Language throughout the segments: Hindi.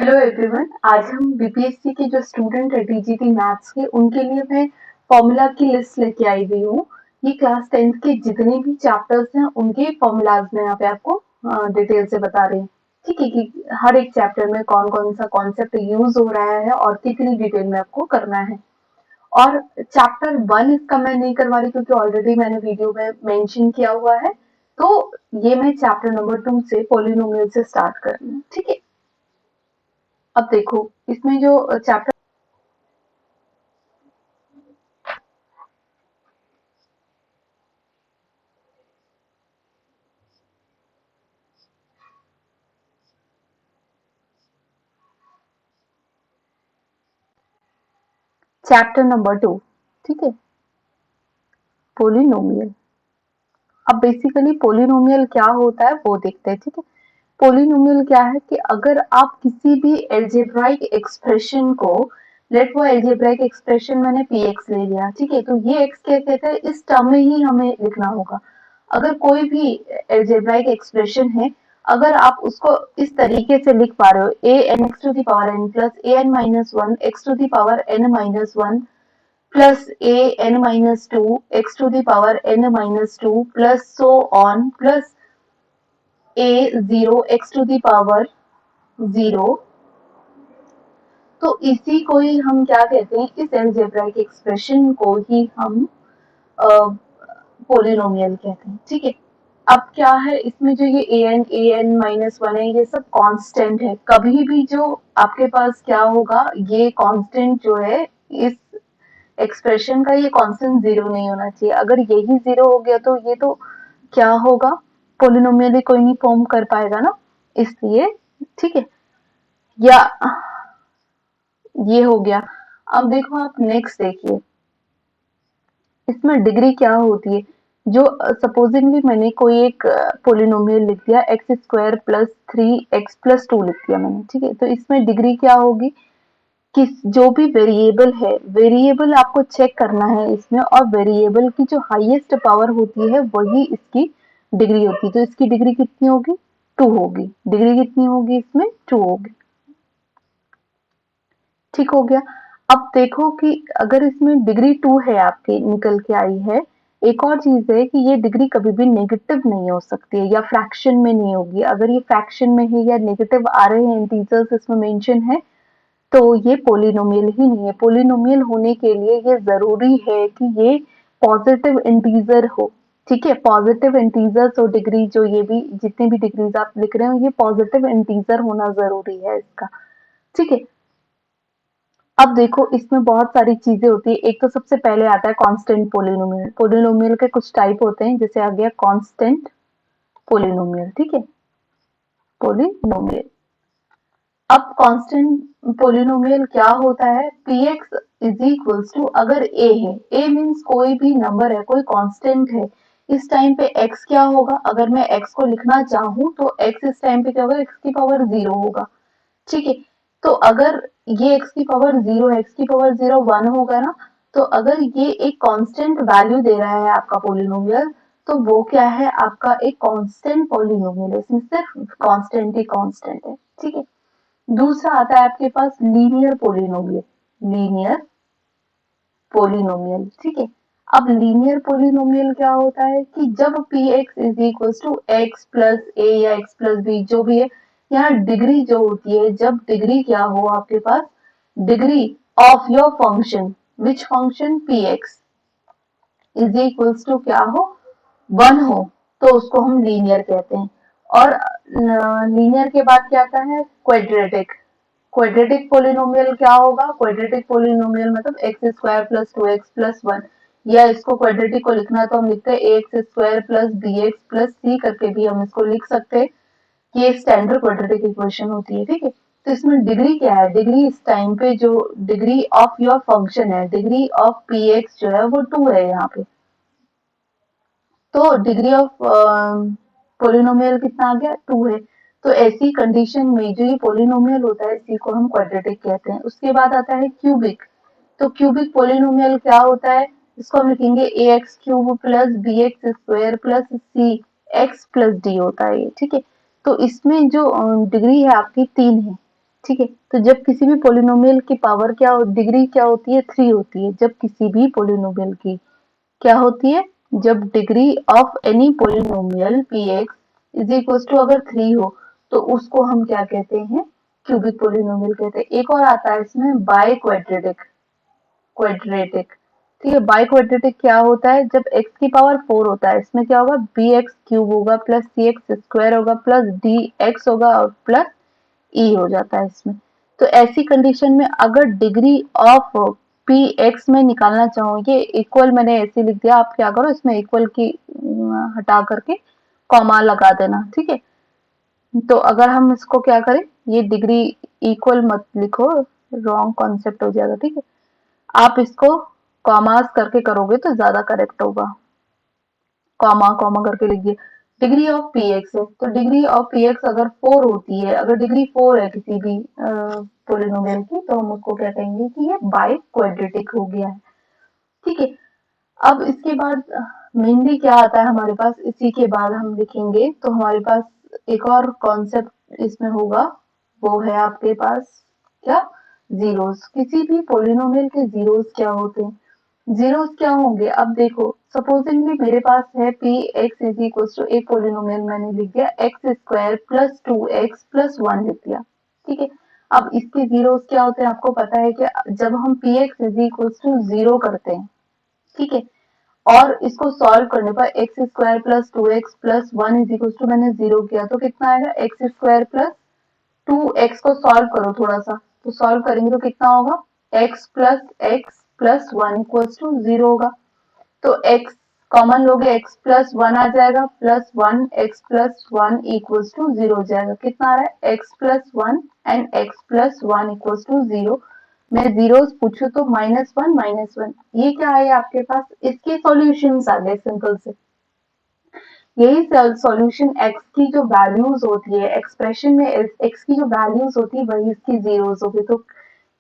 Hello everyone. आज हम बीपीएससी के जो स्टूडेंट है टीजीटी मैथ्स के उनके लिए मैं फॉर्मूला की लिस्ट लेके आई हुई हूँ। ये क्लास 10th के जितने भी चैप्टर्स हैं उनके फॉर्मूलाज में यहाँ पे आपको डिटेल से बता रही हूँ। ठीक है कि हर एक चैप्टर में कौन कौन सा कॉन्सेप्ट यूज हो रहा है और कितनी डिटेल में आपको करना है। और चैप्टर 1 इसका मैं नहीं करवा रही क्योंकि ऑलरेडी मैंने वीडियो में मेंशन किया हुआ है। तो ये मैं चैप्टर नंबर 2 से पोलिनोमियल से स्टार्ट कर रही हूँ। ठीक है, अब देखो इसमें जो चैप्टर चैप्टर नंबर 2, ठीक है, पोलिनोमियल। अब बेसिकली पोलिनोमियल क्या होता है वो देखते हैं। ठीक है, पोलिनोमियल क्या है कि अगर आप किसी भी एल्जेब्राइक एक्सप्रेशन को, लेट वो एल्जेब्राइक एक्सप्रेशन मैंने पी एक्स ले लिया, ठीक है, तो ये एक्स क्या कहते हैं इस टर्म में ही हमें लिखना होगा। अगर कोई भी एल्जेब्राइक एक्सप्रेशन है, अगर आप उसको इस तरीके से लिख पा रहे हो A N X to the power N plus A N minus one X to the power N minus one plus a n minus 2 x to the power n minus 2 plus so on plus a 0 x to the power 0। तो इसी को ही हम क्या कहते हैं, इस एल्जेब्राइक एक्सप्रेशन को ही हम पोलिनोमियल कहते हैं। ठीक है, अब क्या है इसमें जो ये ए एन माइनस वन है ये सब कांस्टेंट है। कभी भी जो आपके पास क्या होगा, ये कांस्टेंट जो है इस एक्सप्रेशन का ये कांस्टेंट जीरो नहीं होना चाहिए। अगर यही जीरो हो गया तो ये तो क्या होगा, पोलिनोमियल ही कोई नहीं फॉर्म कर पाएगा ना, इसलिए। ठीक है, या ये हो गया। अब देखो आप नेक्स्ट देखिए, इसमें डिग्री क्या होती है। जो सपोजिंगली मैंने कोई एक पोलिनोमियल लिख दिया x square plus three x plus two लिख दिया मैंने, ठीक है, तो इसमें डिग्री क्या होगी कि जो भी वेरिएबल है, वेरिएबल आपको चेक करना है इसमें, और वेरिएबल की जो हाईएस्ट पावर होती है वही इसकी डिग्री होती है। तो इसकी डिग्री कितनी होगी, 2 होगी। डिग्री कितनी होगी इसमें, 2 होगी। ठीक हो गया। अब देखो कि अगर इसमें डिग्री 2 है आपके निकल के आई है, एक और चीज है कि ये डिग्री कभी भी नेगेटिव नहीं हो सकती है या फ्रैक्शन में नहीं होगी। अगर ये फ्रैक्शन में है या नेगेटिव आ रहे हैं इंटीजर्स इसमें मेंशन है तो ये पोलिनोमियल ही नहीं है। पोलिनोमियल होने के लिए ये जरूरी है कि ये पॉजिटिव इंटीजर हो। ठीक है, पॉजिटिव इंटीजर्स और डिग्री जो ये भी जितनी भी डिग्रीज आप लिख रहे हो ये पॉजिटिव इंटीजर होना जरूरी है इसका। ठीक है, अब देखो इसमें बहुत सारी चीजें होती है। एक तो सबसे पहले आता है कांस्टेंट पोलिनोमियल। पोलिनोमियल के कुछ टाइप होते हैं, जैसे आ गया कांस्टेंट पोलिनोमियल। ठीक है, पोलिनोमियल। अब कांस्टेंट पोलिनोमियल क्या होता है, px इज इक्वल्स टू, अगर a है, a मीन्स कोई भी नंबर है, कोई कांस्टेंट है, इस टाइम पे x क्या होगा, अगर मैं x को लिखना चाहूँ तो x इस टाइम पे क्या होगा, x की पावर 0 होगा। ठीक है, तो अगर ये x की पावर 0 है, x की पावर 0 1 होगा ना, तो अगर ये एक कांस्टेंट वैल्यू दे रहा है आपका पोलिनोमियल, तो वो क्या है, आपका एक कांस्टेंट पोलिनोमियल है। इसमें सिर्फ कांस्टेंट ही कांस्टेंट है। ठीक है, दूसरा आता है आपके पास लीनियर पोलिनोमियल। लीनियर पोलिनोमियल, ठीक है। अब लीनियर पोलिनोमियल क्या होता है कि जब P x is equal to X plus A या एक्स प्लस बी जो भी है, यहाँ डिग्री जो होती है, जब डिग्री क्या हो आपके पास, degree of your function, which function, P x is equals to क्या हो, 1 हो, तो उसको हम लीनियर कहते हैं। और लीनियर के बाद क्या आता है, क्वाड्रेटिक। क्वाड्रेटिक पोलिनोमियल क्या होगा, क्वाड्रेटिक पोलिनोमियल मतलब X square plus two X plus one, या इसको क्वाड्रेटिक को लिखना तो हम लिखते हैं A X square plus B X plus C करके भी हम इसको लिख सकते हैं। ये स्टैंडर्ड क्वाड्रेटिक इक्वेशन होती है। ठीक है, तो इसमें डिग्री क्या है, डिग्री इस टाइम पे जो डिग्री ऑफ योर फंक्शन है, डिग्री ऑफ पी एक्स जो है वो 2 है यहाँ पे। तो डिग्री ऑफ पोलिनोमियल कितना आ गया, 2 है। तो ऐसी कंडीशन में जो ये पोलिनोमियल होता है इसी को हम क्वाड्रेटिक कहते हैं। उसके बाद आता है क्यूबिक। तो क्यूबिक पोलिनोमियल क्या होता है, इसको हम लिखेंगे A X cube plus B X square plus C x plus D होता है ये। ठीक है, तो इसमें जो डिग्री है आपकी 3 है। ठीक है। तो जब किसी भी पोलिनोमियल की पावर क्या डिग्री क्या होती है, 3 होती है। जब किसी भी पोलिनोमियल की क्या होती है, जब degree of any polynomial P x is equal to अगर 3 हो तो उसको हम क्या कहते हैं, क्यूबिक पोलिनोमियल कहते हैं। एक और आता है इसमें बाय क्वाड्रेटिक। क्वाड्रेटिक, ठीक है। बाय क्वाड्रेटिक क्या होता है, जब x की पावर 4 होता है, इसमें क्या होगा, बी एक्स क्यूब होगा प्लस सी एक्स स्क्वायर होगा प्लस डी एक्स होगा और प्लस ई हो जाता है इसमें। तो ऐसी कंडीशन में अगर डिग्री ऑफ पी एक्स में निकालना चाहो, ये इक्वल मैंने ऐसे लिख दिया, आप क्या करो इसमें इक्वल की हटा करके कॉमा लगा देना, ठीक है। तो अगर हम इसको क्या करें, ये डिग्री इक्वल मत लिखो, रॉन्ग कॉन्सेप्ट हो जाएगा, ठीक है। आप इसको कॉमास करके करोगे तो ज्यादा करेक्ट होगा। कॉमा कॉमा करके लिखिए। डिग्री ऑफ पी एक्स है, तो डिग्री ऑफ पी एक्स अगर 4 होती है, अगर डिग्री 4 है किसी भी पोलिनोमियल की, तो हम उसको क्या कहेंगे कि ये बाई क्वाड्रेटिक हो गया है, ठीक है। अब इसके बाद मेनली क्या आता है हमारे पास, इसी के बाद हम लिखेंगे तो हमारे पास एक और कॉन्सेप्ट इसमें होगा, वो है आपके पास क्या, जीरोस। किसी भी पोलिनोमियल के जीरोस क्या होते हैं, जीरोस क्या होंगे, अब देखो सपोजिंगली मेरे पास है P x is equal to, एक पोलिनोमियल मैंने लिख दिया x square plus 2x plus 1 लिख दिया, ठीक है। अब इसके जीरोस क्या होते हैं आपको पता है कि जब हम p x is equal to 0 करते हैं, ठीक है, और इसको सॉल्व करने पर x square plus 2x plus 1 is equal to मैंने 0 किया तो कितना आएगा, एक्स स्क्वायर प्लस 2x को सॉल्व करो थोड़ा सा, तो सॉल्व करेंगे तो कितना होगा, x प्लस 1 इक्वल्स टू 0 होगा। तो x कॉमन लोगे, x प्लस 1 आ जाएगा, plus 1 x plus 1 equals to 0 हो जाएगा। कितना आ रहा है, x plus 1 and x plus 1 equals to 0। मैं जीरोस पूछू तो -1 ये क्या है आपके पास, इसके सॉल्यूशंस आ गए सिंपल से। यही सॉल्यूशन x की जो वैल्यूज होती है एक्सप्रेशन में, x की जो वैल्यूज होती है वही इसकी जीरोस होगी। तो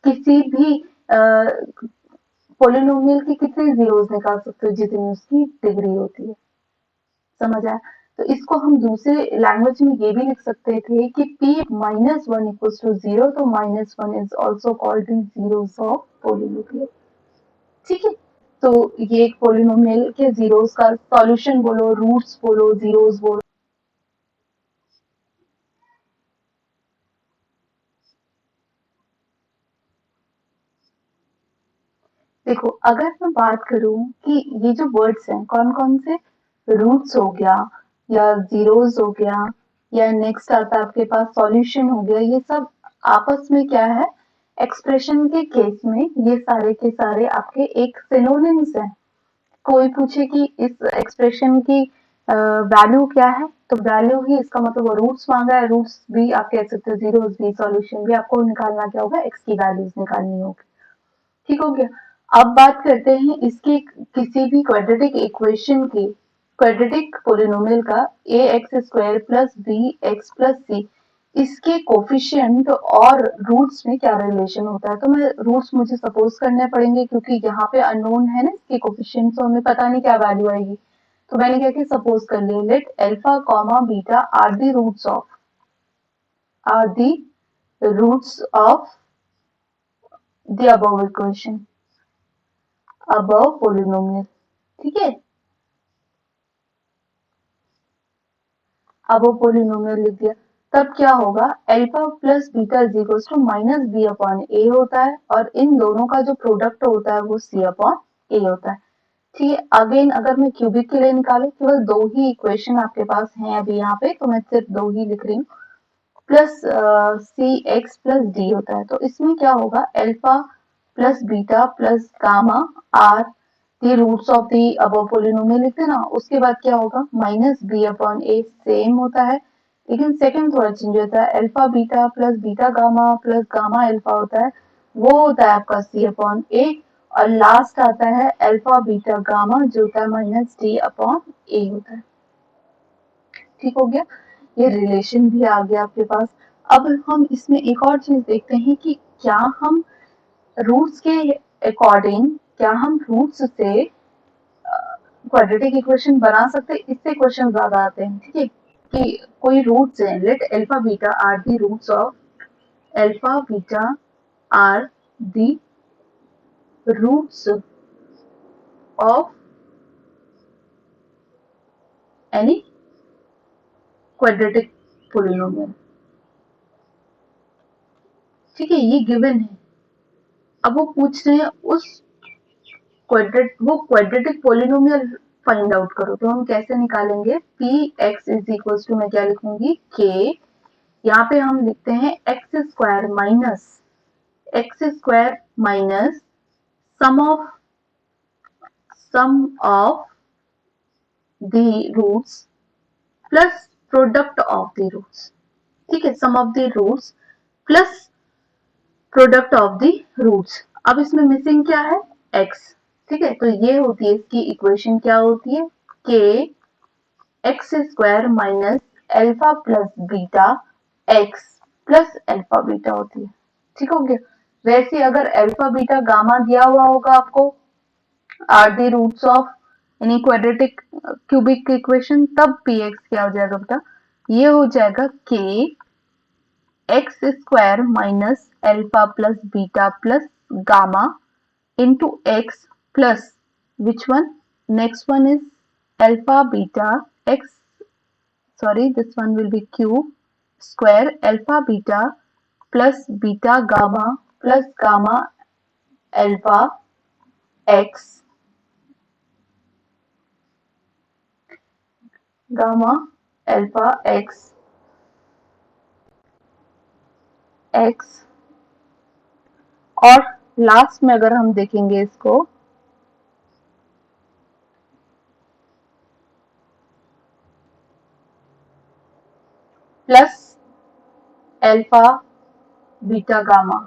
किसी भी पोलिनोमियल की कितने जीरोस निकाल सकते हो, जितनी उसकी डिग्री होती है, समझ आया। तो इसको हम दूसरे लैंग्वेज में ये भी लिख सकते थे कि p -1 इक्वल्स टू 0, तो -1 is also called the zeros of polynomial, ठीक है। तो ये एक पोलिनोमियल के जीरोस का सॉल्यूशन बोलो, रूट्स बोलो, जीरोस बोलो। देखो अगर मैं बात करूं कि ये जो वर्ड्स हैं कौन कौन से, रूट्स हो गया या जीरोस हो गया या नेक्स्ट आता है आपके पास सॉल्यूशन हो गया, ये सब आपस में क्या है, एक्सप्रेशन के केस में ये सारे के सारे आपके एक सिनोनिम्स हैं। कोई पूछे कि इस एक्सप्रेशन की वैल्यू क्या है, तो वैल्यू ही इसका मतलब वो रूट्स मांगा है, रूट्स भी आप कह सकते हो, जीरोस भी, सॉल्यूशन भी, आपको निकालना क्या होगा, एक्स की वैल्यूज निकालनी होगी, ठीक हो गया। अब बात करते हैं इसके किसी भी क्वाड्रेटिक इक्वेशन की, क्वाड्रेटिक पोलिनोमियल का A X square plus B X plus C, इसके कोफिशिएंट और रूट्स में क्या रिलेशन होता है। तो मैं रूट्स मुझे सपोज करने पड़ेंगे क्योंकि यहाँ पे अननोन है ना इसके कोफिशिएंट, तो हमें पता नहीं क्या वैल्यू आएगी। तो मैंने क्या किया, सपोज कर लिया, let alpha comma beta are the roots of the above equation, above polynomial, ठीक है। अब वो पोलिनोमियल लिख दिया, तब क्या होगा, alpha plus beta is equal to minus B upon A होता है, और इन दोनों का जो प्रोडक्ट होता है वो सी अपॉन ए होता है, ठीक है। अगेन अगर मैं क्यूबिक के लिए निकालू, केवल दो ही इक्वेशन आपके पास हैं अभी यहाँ पे, तो मैं सिर्फ दो ही लिख रही हूँ, प्लस सी एक्स प्लस डी होता है। तो इसमें क्या होगा, alpha plus beta plus gamma are the roots of the above polynomial लिखते हैं ना, उसके बाद क्या होगा, minus B upon a same होता है, लेकिन सेकंड थोड़ा चेंज होता है, alpha beta plus beta gamma plus gamma alpha होता है, वो होता है आपका सी अपॉन ए, और लास्ट आता है अल्फा बीटा गामा जो होता है माइनस डी अपॉन ए होता है, ठीक हो गया। ये रिलेशन भी आ गया आपके पास। अब हम इसमें एक और चीज देखते हैं कि क्या हम रूट्स के अकॉर्डिंग, क्या हम रूट्स से क्वाड्रेटिक इक्वेशन बना सकते हैं, इससे क्वेश्चन ज्यादा आते हैं, ठीक है। कि कोई रूट्स हैं, let alpha beta are the roots of alpha beta are the roots of any quadratic polynomial। ठीक है, ये गिवन है। अब वो पूछ रहे हैं उस क्वाड्रेटिक पोलिनोमियल फाइंड आउट करो, तो हम कैसे निकालेंगे? P x is equal to, मैं क्या लिखूंगी, के, यहाँ पे हम लिखते हैं X square minus sum of the roots plus product of the roots. ठीक है, sum of the roots plus product of the roots. अब इसमें मिसिंग क्या है? एक्स। ठीक है, तो ये होती है इसकी इक्वेशन, क्या होती है, के x square minus alpha plus beta x plus alpha beta होती है। ठीक हो गया। वैसे अगर एल्फा बीटा गामा दिया हुआ होगा आपको, are the roots of any quadratic cubic equation, तब पी एक्स क्या हो जाएगा बेटा? ये हो जाएगा के x square minus alpha plus beta plus gamma into x plus which one? Next one is alpha beta x, sorry, this one will be q square alpha beta plus beta gamma plus gamma alpha x gamma alpha x और लास्ट में अगर हम देखेंगे इसको, प्लस एल्फा बीटा गामा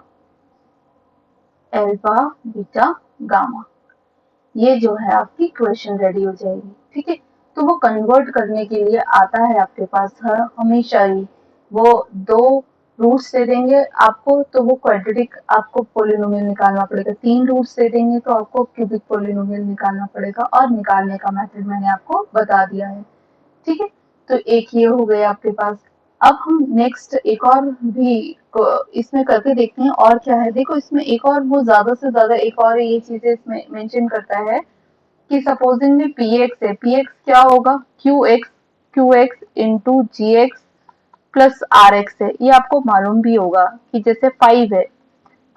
ये जो है आपकी इक्वेशन रेडी हो जाएगी। ठीक है, तो वो कन्वर्ट करने के लिए आता है आपके पास हमेशा ही, वो दो रूट्स दे देंगे आपको तो वो क्वाड्रेटिक आपको पोलिनोमियल निकालना पड़ेगा, तीन रूट्स दे देंगे तो आपको क्यूबिक पोलिनोमियल निकालना पड़ेगा, और निकालने का मेथड मैंने आपको बता दिया है। ठीक है, तो एक ये हो गया आपके पास। अब हम नेक्स्ट एक और भी इसमें करके देखते हैं, और क्या है, देखो इसमें एक और वो ज्यादा से ज्यादा एक और ये चीजें इसमें मेंशन करता है कि सपोजिंगली पी एक्स है, पी एक्स क्या होगा, q x into g x plus r x है। ये आपको मालूम भी होगा कि जैसे 5 है,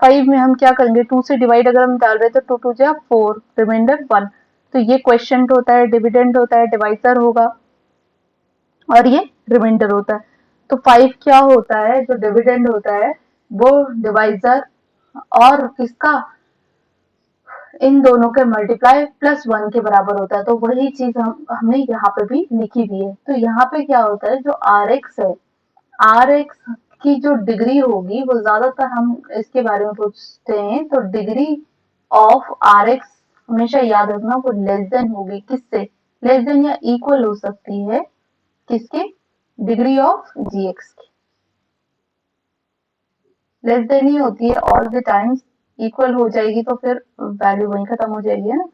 5 में हम क्या करेंगे, 2 से डिवाइड अगर हम डाल रहे हैं तो 2 2 जा 4, रिमाइंडर 1, तो ये क्वेश्चन होता है, डिविडेंड होता है, डिवाइजर होगा, और ये रिमाइंडर होता है। तो 5 क्या होता है, जो डिविडेंड होता है वो डिवाइजर और किसका, इन दोनों के मल्टीप्लाई प्लस 1 के बराबर होता है। तो वही चीज हमने यहाँ पे भी लिखी हुई है। तो यहाँ पे क्या होता है, जो आर एक्स है, आर एक्स की जो डिग्री होगी वो ज्यादातर हम इसके बारे में पूछते हैं, तो डिग्री ऑफ आर एक्स हमेशा याद रखना वो लेस देन होगी, किससे, लेस देन या इक्वल हो सकती है किसके, डिग्री ऑफ जी एक्स की। लेस देन ही होती है ऑल द टाइम्स, इक्वल हो जाएगी तो फिर वैल्यू वहीं खत्म हो जाएगी, है ना,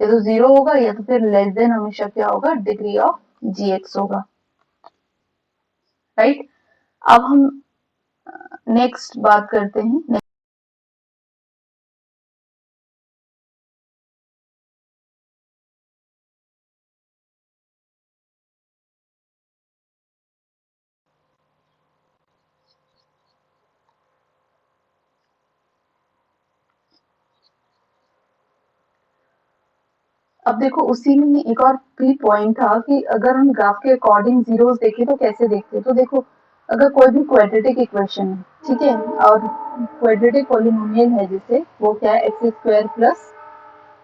या तो 0 होगा या तो फिर लेस देन हमेशा क्या होगा, डिग्री ऑफ जी एक्स होगा। राइट, अब हम नेक्स्ट बात करते हैं। अब देखो उसी में एक और भी पॉइंट था कि अगर हम ग्राफ के अकॉर्डिंग जीरोस देखें तो कैसे देखते हैं, तो देखो अगर कोई भी क्वाड्रेटिक इक्वेशन है, ठीक है, और क्वाड्रेटिक पॉलिनोमियल है, जैसे वो क्या है, x square plus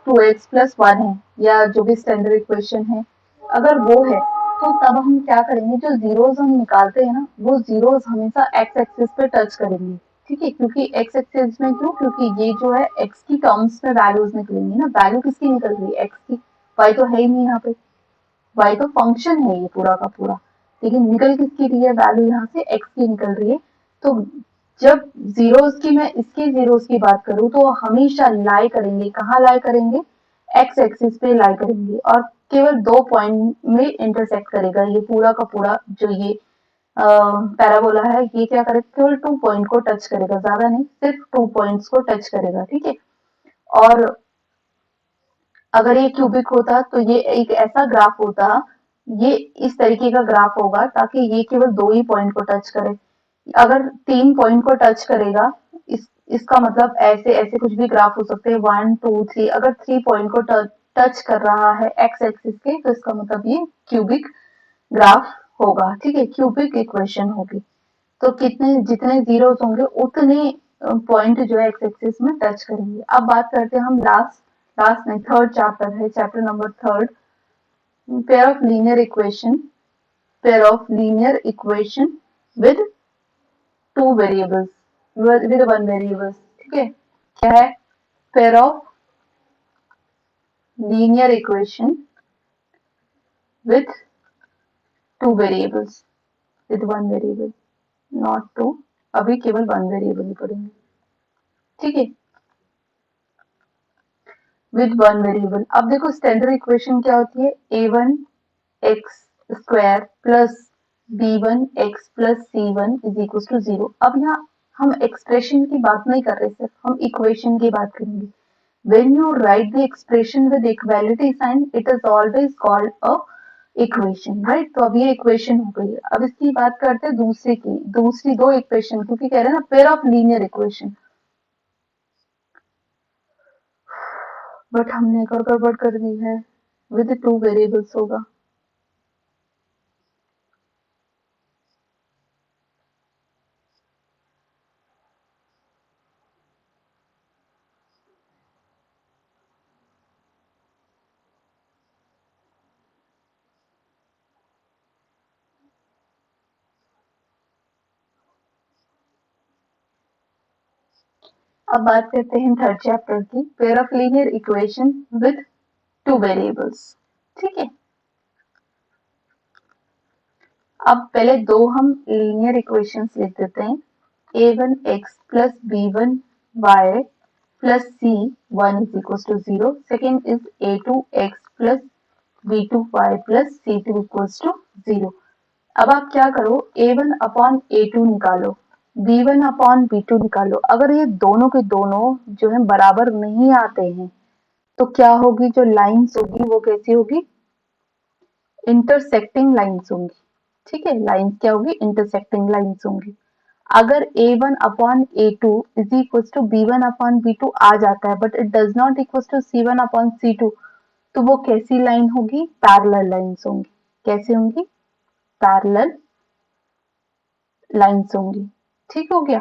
2x plus 1 है, या जो भी स्टैंडर्ड इक्वेशन है, अगर वो है तो तब हम क्या करेंगे, जो जीरोस हम निकालते हैं ना, वो जीरोस हमेशा एक्स एक्सिस पे टच करेंगे। ठीक है, क्योंकि एक्स एक्सिस में क्यों, क्योंकि ये जो है एक्स की टर्म्स में वैल्यूज निकलेंगी ना, वैल्यू किसकी निकल रही है, एक्स की, वाई तो है ही नहीं यहाँ पे, वाई तो फंक्शन है ये पूरा का पूरा, लेकिन निकल किसकी रही है वैल्यू, यहाँ से एक्स की निकल रही है। तो जब जीरोस की, मैं इसके जीरोस की बात करूं तो हमेशा लाई करेंगे, कहाँ लाई करेंगे, एक्स एक्सिस पे लाई करेंगे, और केवल 2 पॉइंट में इंटरसेक्ट करेगा ये पूरा का पूरा जो ये पैराबोला है, ये क्या करेगा, केवल 2 पॉइंट को टच करेगा, ज्यादा नहीं, सिर्फ 2 पॉइंट्स को टच करेगा, ठीक है। और अगर ये क्यूबिक होता तो ये एक ऐसा ग्राफ होता, ये इस तरीके का ग्राफ होगा ताकि ये केवल 2 ही पॉइंट को टच करे। अगर 3 पॉइंट को टच करेगा, इसका मतलब ऐसे ऐसे कुछ भी ग्राफ हो सकते हैं, 1 2 3, अगर 3 पॉइंट को टच कर रहा है एक्स एक्सिस के, तो इसका मतलब ये क्यूबिक ग्राफ होगा, ठीक है, क्यूबिक इक्वेशन होगी। तो कितने जितने जीरोस होंगे उतने पॉइंट जो है एक्स एक्सिस में टच करेंगे। अब बात करते हैं हम लास्ट नहीं, थर्ड चैप्टर है, chapter number third, pair of linear equation, pair of linear equation with two variables, with one variables, ठीक है। क्या है, pair of linear equation with two variables, with one variable, not two, अभी केवल वन वेरिएबल ही पढ़ेंगे, ठीक है, विद वन वेरिएबल। अब देखो स्टैंडर्ड इक्वेशन क्या होती है, a1 x square plus b1 x plus c1 is equal to 0। अब यहाँ हम एक्सप्रेशन की बात नहीं कर रहे, सिर्फ हम इक्वेशन की बात करेंगे। When you write the expression with equality sign, it is always called a equation, right? तो अब ये इक्वेशन हो गई। अब इसकी बात करते हैं दूसरी की, दूसरी दो इक्वेशन, क्योंकि कह रहे हैं ना pair of linear equation, but हमने एक और गड़बड़ कर दी है, विद टू वेरिएबल्स होगा। अब बात करते हैं थर्ड चैप्टर की, pair of linear equation with two variables, ठीक है। अब पहले दो हम लीनियर इक्वेशंस लिख देते हैं, a1x plus b1y plus c1 is equals to 0. Second is a2x plus b2y plus c2 equals to 0. अब आप क्या करो, a1 अपॉन a2 निकालो, b1 अपॉन b2 निकालो। अगर ये दोनों के दोनों जो है बराबर नहीं आते हैं, तो क्या होगी, जो लाइंस होगी वो कैसी होगी, इंटरसेक्टिंग लाइंस होंगी, ठीक है। लाइंस क्या होगी, इंटरसेक्टिंग लाइंस होंगी। अगर a1 upon a2 is equal to b1 upon b2 आ जाता है, but it does not equal to c1 upon c2, तो वो कैसी लाइन होगी, पैरेलल लाइंस होंगी। कैसे होंगी, पैरेलल लाइंस होंगी, ठीक हो गया।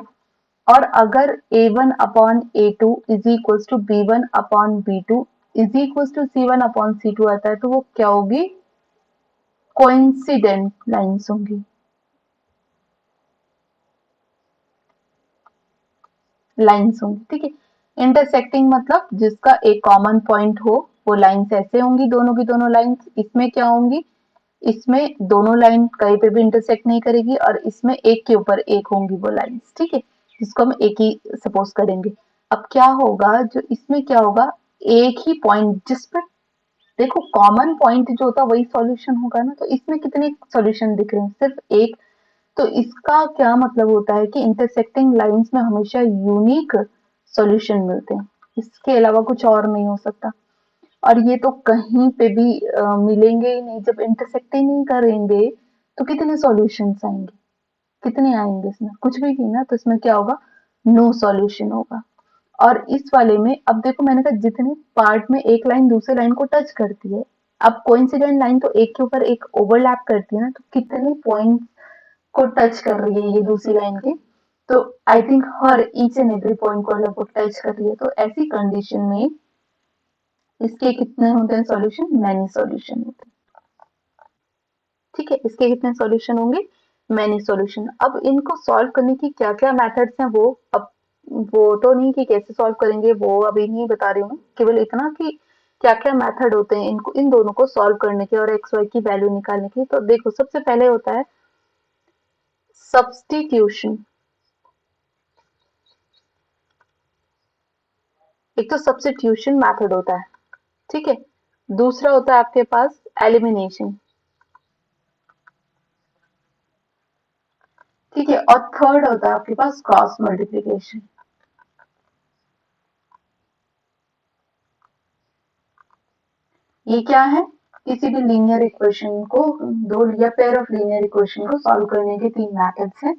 और अगर a1 upon a2 is equal to b1 upon b2 is equal to c1 upon c2 आता है, तो वो क्या होगी, कोइंसिडेंट लाइंस होंगी, लाइंस होंगी, ठीक है। इंटरसेक्टिंग मतलब जिसका एक कॉमन पॉइंट हो, वो लाइंस ऐसे होंगी, दोनों की दोनों लाइंस। इसमें क्या होंगी, इसमें दोनों लाइन कहीं पे भी इंटरसेक्ट नहीं करेगी, और इसमें एक के ऊपर एक होंगी वो लाइंस, ठीक है, जिसको हम एक ही सपोज करेंगे। अब क्या होगा, जो इसमें क्या होगा, एक ही पॉइंट जिस पर देखो कॉमन पॉइंट जो होता है वही सॉल्यूशन होगा ना, तो इसमें कितने सॉल्यूशन दिख रहे हैं, सिर्फ एक। तो इसका क्या मतलब होता है कि इंटरसेक्टिंग लाइंस में हमेशा यूनिक सॉल्यूशन मिलते हैं, इसके अलावा कुछ और नहीं हो सकता। और ये तो कहीं पे भी मिलेंगे ही नहीं, जब इंटरसेक्ट ही नहीं करेंगे तो कितने सॉल्यूशंस आएंगे, कितने आएंगे, इसमें कुछ भी नहीं ना, तो इसमें क्या होगा, नो सॉल्यूशन होगा। और इस वाले में अब देखो, मैंने कहा जितने पार्ट में एक लाइन दूसरे लाइन को टच करती है, अब कोइंसिडेंट लाइन तो एक के ऊपर एक ओवरलैप करती है ना, तो कितने पॉइंट को टच कर रही है ये दूसरी लाइन के, तो I think her each and every point को लगभग टच कर रही है। तो ऐसी कंडीशन में इसके कितने होते हैं सॉल्यूशन, मैनी सॉल्यूशन होते हैं, ठीक है। इसके कितने सॉल्यूशन होंगे, मैनी सॉल्यूशन। अब इनको सॉल्व करने की क्या क्या मेथड्स हैं, वो अब वो तो नहीं कि कैसे सॉल्व करेंगे, वो अभी नहीं बता रही हूँ, केवल इतना कि क्या क्या मेथड होते हैं इनको, इन दोनों को सॉल्व करने के और एक्स वाई की वैल्यू निकालने की। तो देखो सबसे पहले होता है सब्स्टिट्यूशन। एक तो सब्स्टिट्यूशन मेथड होता है, ठीक है। दूसरा होता है आपके पास एलिमिनेशन, ठीक है। और थर्ड होता है आपके पास क्रॉस मल्टीप्लीकेशन। ये क्या है? किसी भी लीनियर इक्वेशन को, दो या पेयर ऑफ लीनियर इक्वेशन को सॉल्व करने के तीन मेथड्स हैं।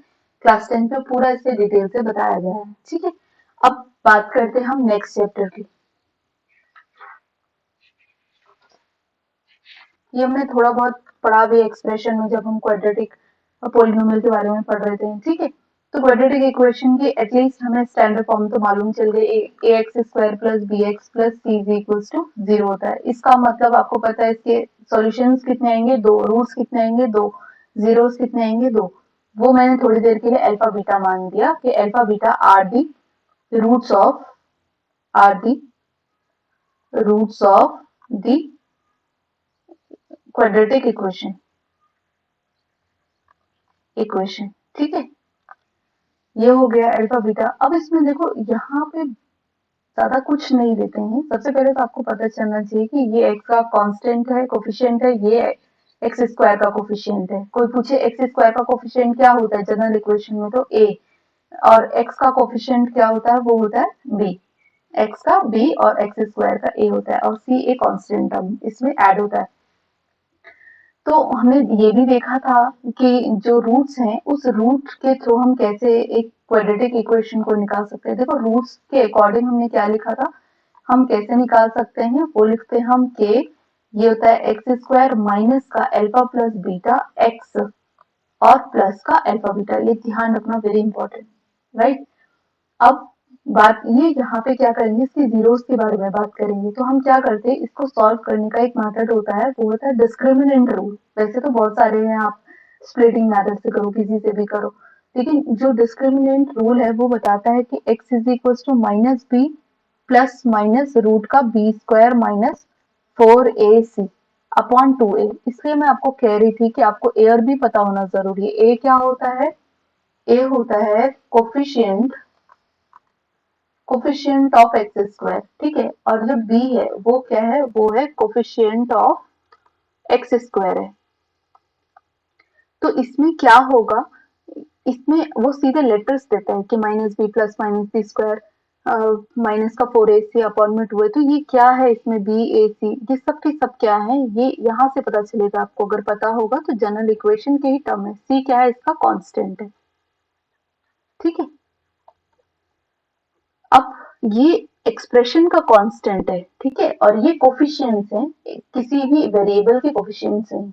क्लास 10 पे पूरा इससे डिटेल से बताया गया है। ठीक है, अब बात करते हैं हम नेक्स्ट चैप्टर की। ये हमने थोड़ा बहुत पढ़ा भी एक्सप्रेशन में जब हम क्वाड्रेटिक पॉलिनोमियल के बारे में पढ़ रहे थे। ठीक है, तो क्वाड्रेटिक इक्वेशन की एटलीस्ट हमें स्टैंडर्ड फॉर्म तो मालूम चल गई, A X square plus B X plus C is equals to 0 होता है। इसका मतलब आपको पता है इसके सॉल्यूशंस कितने आएंगे, दो। रूट्स कितने आएंगे, दो। जीरोस कितने आएंगे, दो। वो मैंने थोड़ी देर के लिए अल्फा बीटा मान दिया कि alpha beta are the roots of are the roots of the quadratic equation. ठीक है, ये हो गया अल्फा बीटा। अब इसमें देखो यहाँ पे ज्यादा कुछ नहीं देते हैं। सबसे पहले तो आपको पता चलना चाहिए कि ये एक्स का कांस्टेंट है, कोफिशिएंट है, ये एक्स स्क्वायर का कोफिशिएंट है। कोई पूछे एक्स स्क्वायर का कोफिशिएंट क्या होता है जनरल इक्वेशन में, तो ए। और एक्स का कोफिशिएंट क्या होता है, वो होता है बी। एक्स का बी और एक्स स्क्वायर का ए होता है, और सी ए कांस्टेंट टर्म इसमें ऐड होता है। तो हमने ये भी देखा था कि जो रूट्स हैं उस रूट के थ्रू हम कैसे एक क्वाड्रेटिक इक्वेशन को निकाल सकते हैं। देखो रूट्स के अकॉर्डिंग हमने क्या लिखा था, हम कैसे निकाल सकते हैं, वो लिखते हैं हम के, ये होता है एक्स स्क्वायर माइनस का अल्फा प्लस बीटा एक्स और प्लस का अल्फा बीटा। ये ध्यान रखना, वेरी इंपॉर्टेंट, राइट। अब बात ये यहाँ पे क्या करेंगे, इसके जीरोस के बारे में बात करेंगे। तो हम क्या करते हैं, इसको सॉल्व करने का एक मेथड होता है, वो होता है डिस्क्रिमिनेंट रूल। वैसे तो बहुत सारे हैं, आप स्प्लिटिंग मेथड से करो, किसी से भी करो, लेकिन जो डिस्क्रिमिनेंट रूल है वो बताता है कि x is equal to minus B plus minus root का B square minus 4ac upon 2a। इसलिए मैं आपको कह रही थी कि आपको ए और बी पता होना जरूरी है। ए क्या होता है, ए होता है कोफिशिएंट ऑफ एक्स स्क्वायर। ठीक है, और जो बी है वो क्या है, वो है कोफिशिएंट ऑफ एक्स स्क्वायर है। तो इसमें क्या होगा, इसमें वो सीधे लेटर्स देता है कि minus B plus minus b square minus का 4ac अपॉन में 2a। तो ये क्या है, इसमें बी ए सी, ये सब के सब क्या है, ये यहाँ से पता चलेगा आपको। अगर पता होगा तो जनरल इक्वेशन के ही टर्म है। सी क्या है, इसका कांस्टेंट है। ठीक है, अब ये एक्सप्रेशन का कांस्टेंट है। ठीक है, और ये कोफिशिएंट्स हैं, किसी भी वेरिएबल के कोफिशिएंट्स हैं,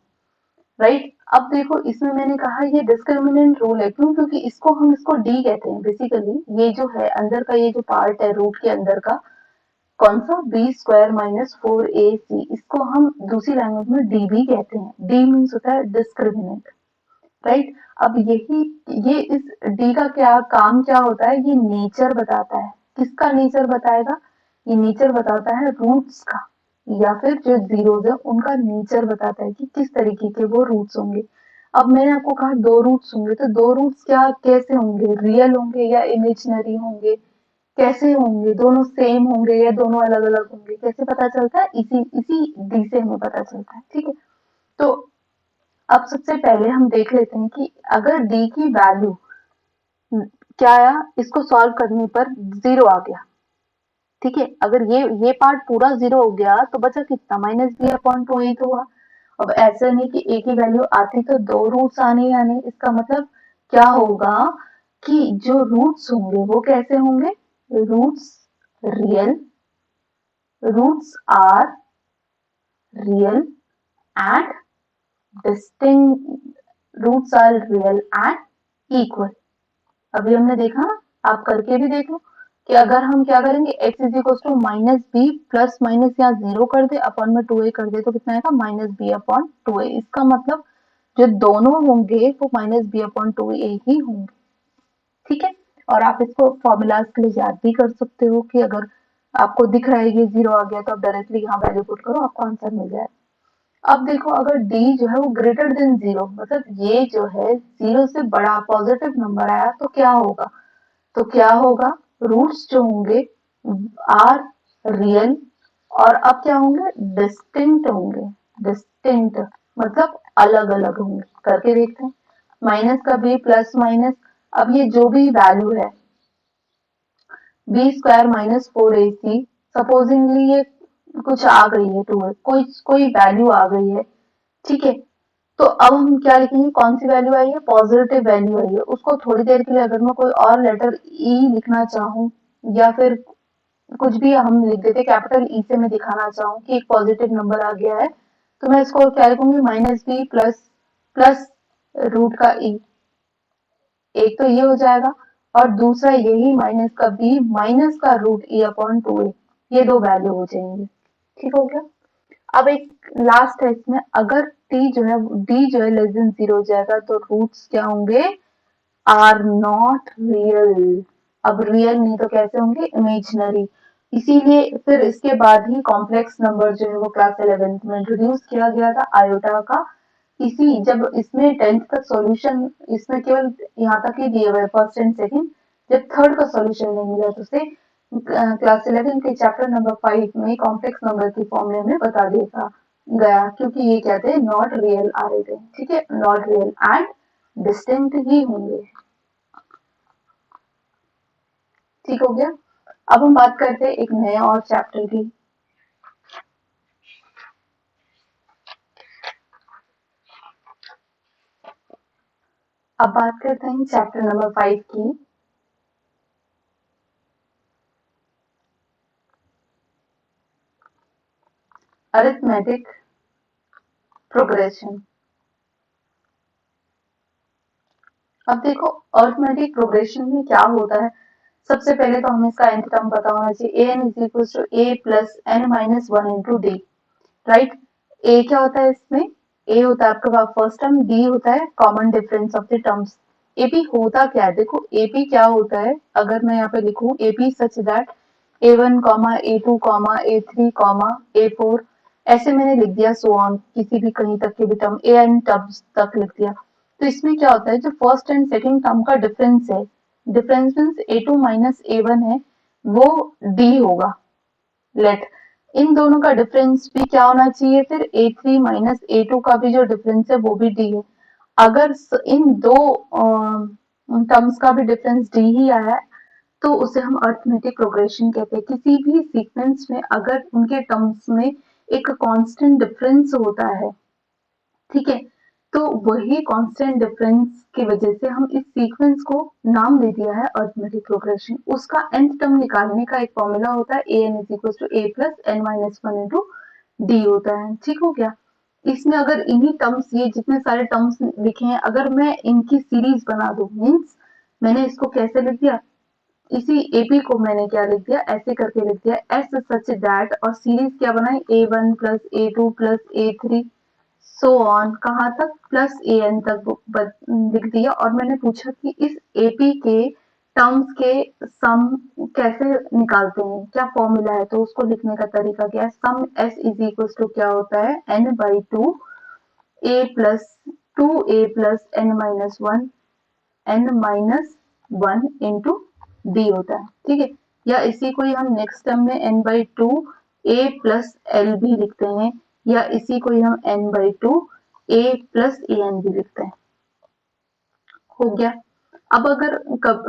राइट। अब देखो इसमें मैंने कहा ये डिस्क्रिमिनेंट रूल है, क्यों, क्योंकि इसको डी कहते हैं बेसिकली। ये जो है अंदर का, ये जो पार्ट है रूट के अंदर का, कौन सा, बी स्क्वायर माइनस 4ac, इसको हम दूसरी लैंग्वेज में डी भी कहते हैं। डी मीन्स होता है डिस्क्रिमिनेंट, राइट। अब यही, ये इस डी का क्या काम क्या होता है, ये नेचर बताता है। किसका नेचर बताएगा, ये नेचर बताता है रूट्स का, या फिर जो जीरोस है उनका नेचर बताता है कि किस तरीके के वो रूट्स होंगे। अब मैंने आपको कहा दो रूट्स होंगे, तो दो रूट्स क्या कैसे होंगे, रियल होंगे या इमेजिनरी होंगे, कैसे होंगे, दोनों सेम होंगे या दोनों अलग अलग होंगे, कैसे पता चलता है, इसी इसी डी से हमें पता चलता है। ठीक है, तो अब सबसे पहले हम देख लेते हैं कि अगर डी की वैल्यू क्या आया, इसको सॉल्व करने पर 0 आ गया। ठीक है, अगर ये पार्ट पूरा 0 हो गया तो बचा कितना, माइनस बी अपॉन 2 ही तो हुआ। अब ऐसा नहीं कि ए की वैल्यू आती तो दो रूट्स आने ही आने। इसका मतलब क्या होगा कि जो रूट्स होंगे वो कैसे होंगे, roots real, roots are real and distinct, roots are real and equal. अभी हमने देखा ना, आप करके भी देख लो कि अगर हम क्या करेंगे, x is equal to minus B plus minus यहाँ 0 कर दे, अपॉन में 2a कर दे, तो कितना आएगा, माइनस बी अपॉन 2a। इसका मतलब जो दोनों होंगे वो माइनस बी अपॉन 2a ही होंगे। ठीक है, और आप इसको फॉर्मूलाज के लिए याद भी कर सकते हो कि अगर आपको दिख रहा है ये 0 आ गया तो आप डायरेक्टली यहाँ वैल्यू पुट करो, आपको आंसर मिल जाए। अब देखो अगर d जो है वो ग्रेटर देन 0, मतलब ये जो है 0 से बड़ा पॉजिटिव नंबर आया तो क्या होगा, तो क्या होगा, रूट्स जो होंगे आर रियल, और अब क्या होंगे, डिस्टिंक्ट होंगे। डिस्टिंक्ट मतलब अलग अलग होंगे। करके देखते हैं। माइनस का b प्लस माइनस, अब ये जो भी वैल्यू है B square minus 4ac, supposedly ये कुछ आ गई है टू, कोई कोई वैल्यू आ गई है, ठीक है। तो अब हम क्या लिखेंगे, कौन सी वैल्यू आई है, पॉजिटिव वैल्यू आई है। उसको थोड़ी देर के लिए अगर मैं कोई और लेटर ई लिखना चाहूँ या फिर कुछ भी हम लिख देते, कैपिटल ई से मैं दिखाना चाहूँ कि एक पॉजिटिव नंबर आ गया है, तो मैं इसको क्या लिखूंगी, minus B plus plus root का ई, एक तो ये हो जाएगा, और दूसरा यही माइनस का बी माइनस का रूट ई अपॉन टू ए, ये दो वैल्यू हो जाएंगे, ठीक हो गया। अब एक लास्ट है इसमें, अगर टी जो है डी जो है लेस देन 0 हो जाएगा तो रूट्स क्या होंगे, आर नॉट रियल। अब रियल नहीं तो कैसे होंगे, इमेजिनरी। इसीलिए फिर इसके बाद ही कॉम्प्लेक्स नंबर जो है वो क्लास 11th में इंट्रोड्यूस किया गया था, आयोटा का। इसी जब इसमें 10th तक सॉल्यूशन, इसमें केवल यहाँ तक ही दिए हुए फर्स्ट एंड सेकंड, जब थर्ड का सॉल्यूशन नहीं मिला तो उसे क्लास 11 के चैप्टर नंबर 5 में कॉम्प्लेक्स नंबर की फॉर्म में हमें बता दिया गया, क्योंकि ये क्या थे, नॉट रियल आ रहे थे, ठीक है, नॉट रियल एंड डिस्टिंक्ट ही होंगे, ठीक हो गया। अब हम बात करते हैं एक नया और चैप्टर की। अब बात करते हैं चैप्टर नंबर 5 की। Arithmetic progression. अब देखो अरिथमेटिक प्रोग्रेशन में क्या होता है, सबसे पहले तो हमें इसका nth टर्म पता होना चाहिए, an is equal to a plus n minus one into d, right. a क्या होता है इसमें, a होता है आपके पास फर्स्ट टर्म, d होता है common difference of the terms. ap होता क्या है, देखो ap क्या होता है, अगर मैं यहाँ पे लिखूं ap such that a1 comma a2 comma a3 comma a4, ऐसे मैंने लिख दिया, सो ऑन, किसी भी कहीं तक के भी टर्म an टर्म्स तक लिख दिया। तो इसमें क्या होता है, जो फर्स्ट एंड सेकंड टर्म का डिफरेंस है, difference means a2 minus a1 है, वो d होगा। लेट इन दोनों का डिफरेंस भी क्या होना चाहिए, फिर a3 माइनस a2 का भी जो डिफरेंस है वो भी d है। अगर इन दो टर्म्स का भी डिफरेंस d ही आया है तो उसे हम अरिथमेटिक प्रोग्रेशन कहते हैं। किसी भी सीक्वेंस में अगर उनके टर्म्स में एक कांस्टेंट डिफरेंस होता है, ठीक है, तो वही कांस्टेंट डिफरेंस की वजह से हम इस सीक्वेंस को नाम दे दिया है अरिथमेटिक प्रोग्रेशन। उसका nth टर्म निकालने का एक फॉर्मूला होता है, an is equal to a plus n minus one into D होता है, ठीक हो गया। इसमें अगर इन्हीं टर्म्स, ये जितने सारे टर्म्स लिखे हैं, अगर मैं इनकी सीरीज बना दूं, मीन्स मैंने इसको कैसे लिख दिया, इसी एपी को मैंने क्या लिख दिया, ऐसे करके लिख दिया, एस सच दैट, और सीरीज क्या बनाई, a1 plus a2 plus a3 so on, कहाँ तक, प्लस an तक लिख दिया। और मैंने पूछा कि इस एपी के टर्म्स के सम कैसे निकालते हैं, क्या फॉर्मूला है, तो उसको लिखने का तरीका क्या है, sum s is equal to क्या होता है, n by two A plus two A plus n minus one, n minus one into D होता है, ठीक है। या इसी को ही हम नेक्स्ट टर्म में n by two A plus l भी लिखते हैं, या इसी को ही हम n by two A plus A n भी लिखते हैं, हो गया। अब अगर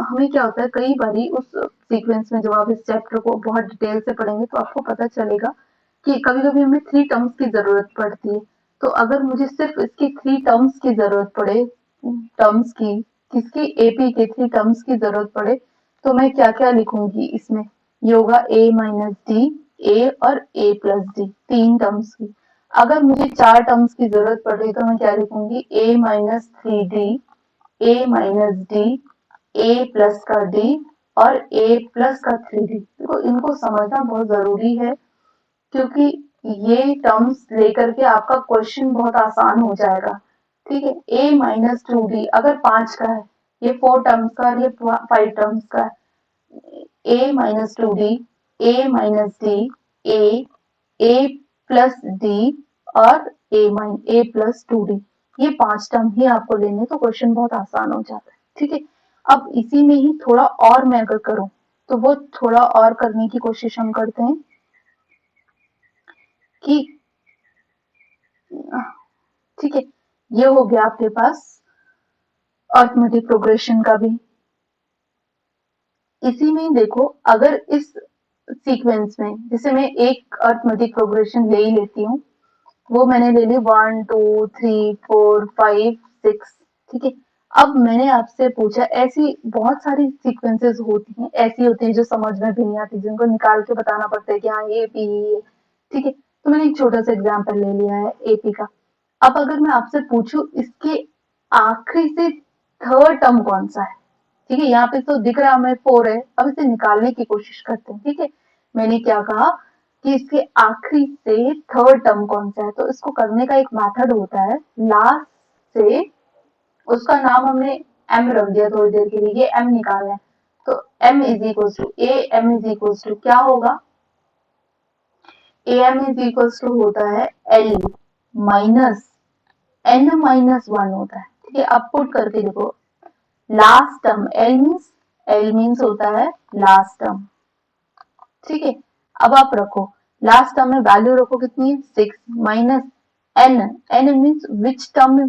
हमें क्या होता है, कई बारी उस सीक्वेंस में जब आप इस चैप्टर को बहुत डिटेल से पढ़ेंगे तो आपको पता चलेगा कि कभी कभी हमें थ्री टर्म्स की जरूरत पड़ती है। तो अगर मुझे सिर्फ इसकी थ्री टर्म्स की जरूरत पड़े, टर्म्स की, किसकी, एपी के थ्री टर्म्स की जरूरत पड़े, तो मैं क्या क्या लिखूंगी इसमें, ये होगा a माइनस डी, ए और a प्लस डी, तीन टर्म्स की। अगर मुझे चार टर्म्स की जरूरत पड़ रही तो मैं क्या लिखूंगी, a minus three D, A minus D, A plus का डी और ए प्लस का थ्री डी। देखो इनको समझना बहुत जरूरी है, क्योंकि ये टर्म्स लेकर के आपका क्वेश्चन बहुत आसान हो जाएगा, ठीक है। ए माइनस टू डी अगर पांच का है, ये फोर टर्म्स का और ये फाइव टर्म्स का है, ए माइनस टू डी, ए माइनस डी, ए, ए प्लस डी और ए प्लस टू डी, ये पांच टर्म ही आपको लेने, तो क्वेश्चन बहुत आसान हो जाता है, ठीक है। अब इसी में ही थोड़ा और मैं अगर करूं, तो वो थोड़ा और करने की कोशिश हम करते हैं कि, ठीक है, ये हो गया आपके पास अर्थमेटिक प्रोग्रेशन का भी। इसी में देखो, अगर इस सीक्वेंस में जैसे मैं एक अर्थमेटिक प्रोग्रेशन ले ही लेती हूँ, वो मैंने ले ली 1 2 3 4 5 6, ठीक है। अब मैंने आपसे पूछा, ऐसी बहुत सारी सीक्वेंसेस होती हैं, ऐसी होती है जो समझ में भी नहीं आती, जिनको निकाल के बताना पड़ता है कि हाँ ये पी है, ठीक है। तो मैंने एक छोटा सा एग्जांपल ले लिया है एपी का। अब अगर मैं आपसे पूछूं इसके आखिरी से थर्ड टर्म कौन सा है, ठीक है, यहाँ पे तो दिख रहा है हमें 4 है, अब इसे निकालने की कोशिश करते हैं, ठीक है। मैंने क्या कहा कि इसके आखिरी से थर्ड टर्म कौन सा है, तो इसको करने का एक मेथड होता है, लास्ट से उसका नाम हमने एम रख दिया थोड़ी देर के लिए, ये एम निकालना है, तो m is equal to a, m is equal to क्या होगा, a m is equal to होता है l minus n minus one होता है, ठीक है। अब पुट करके देखो, लास्ट टर्म एल मीन्स होता है लास्ट टर्म, ठीक है। अब आप रखो, लास्ट टर्म में वैल्यू रखो कितनी है 6 minus n, n means which term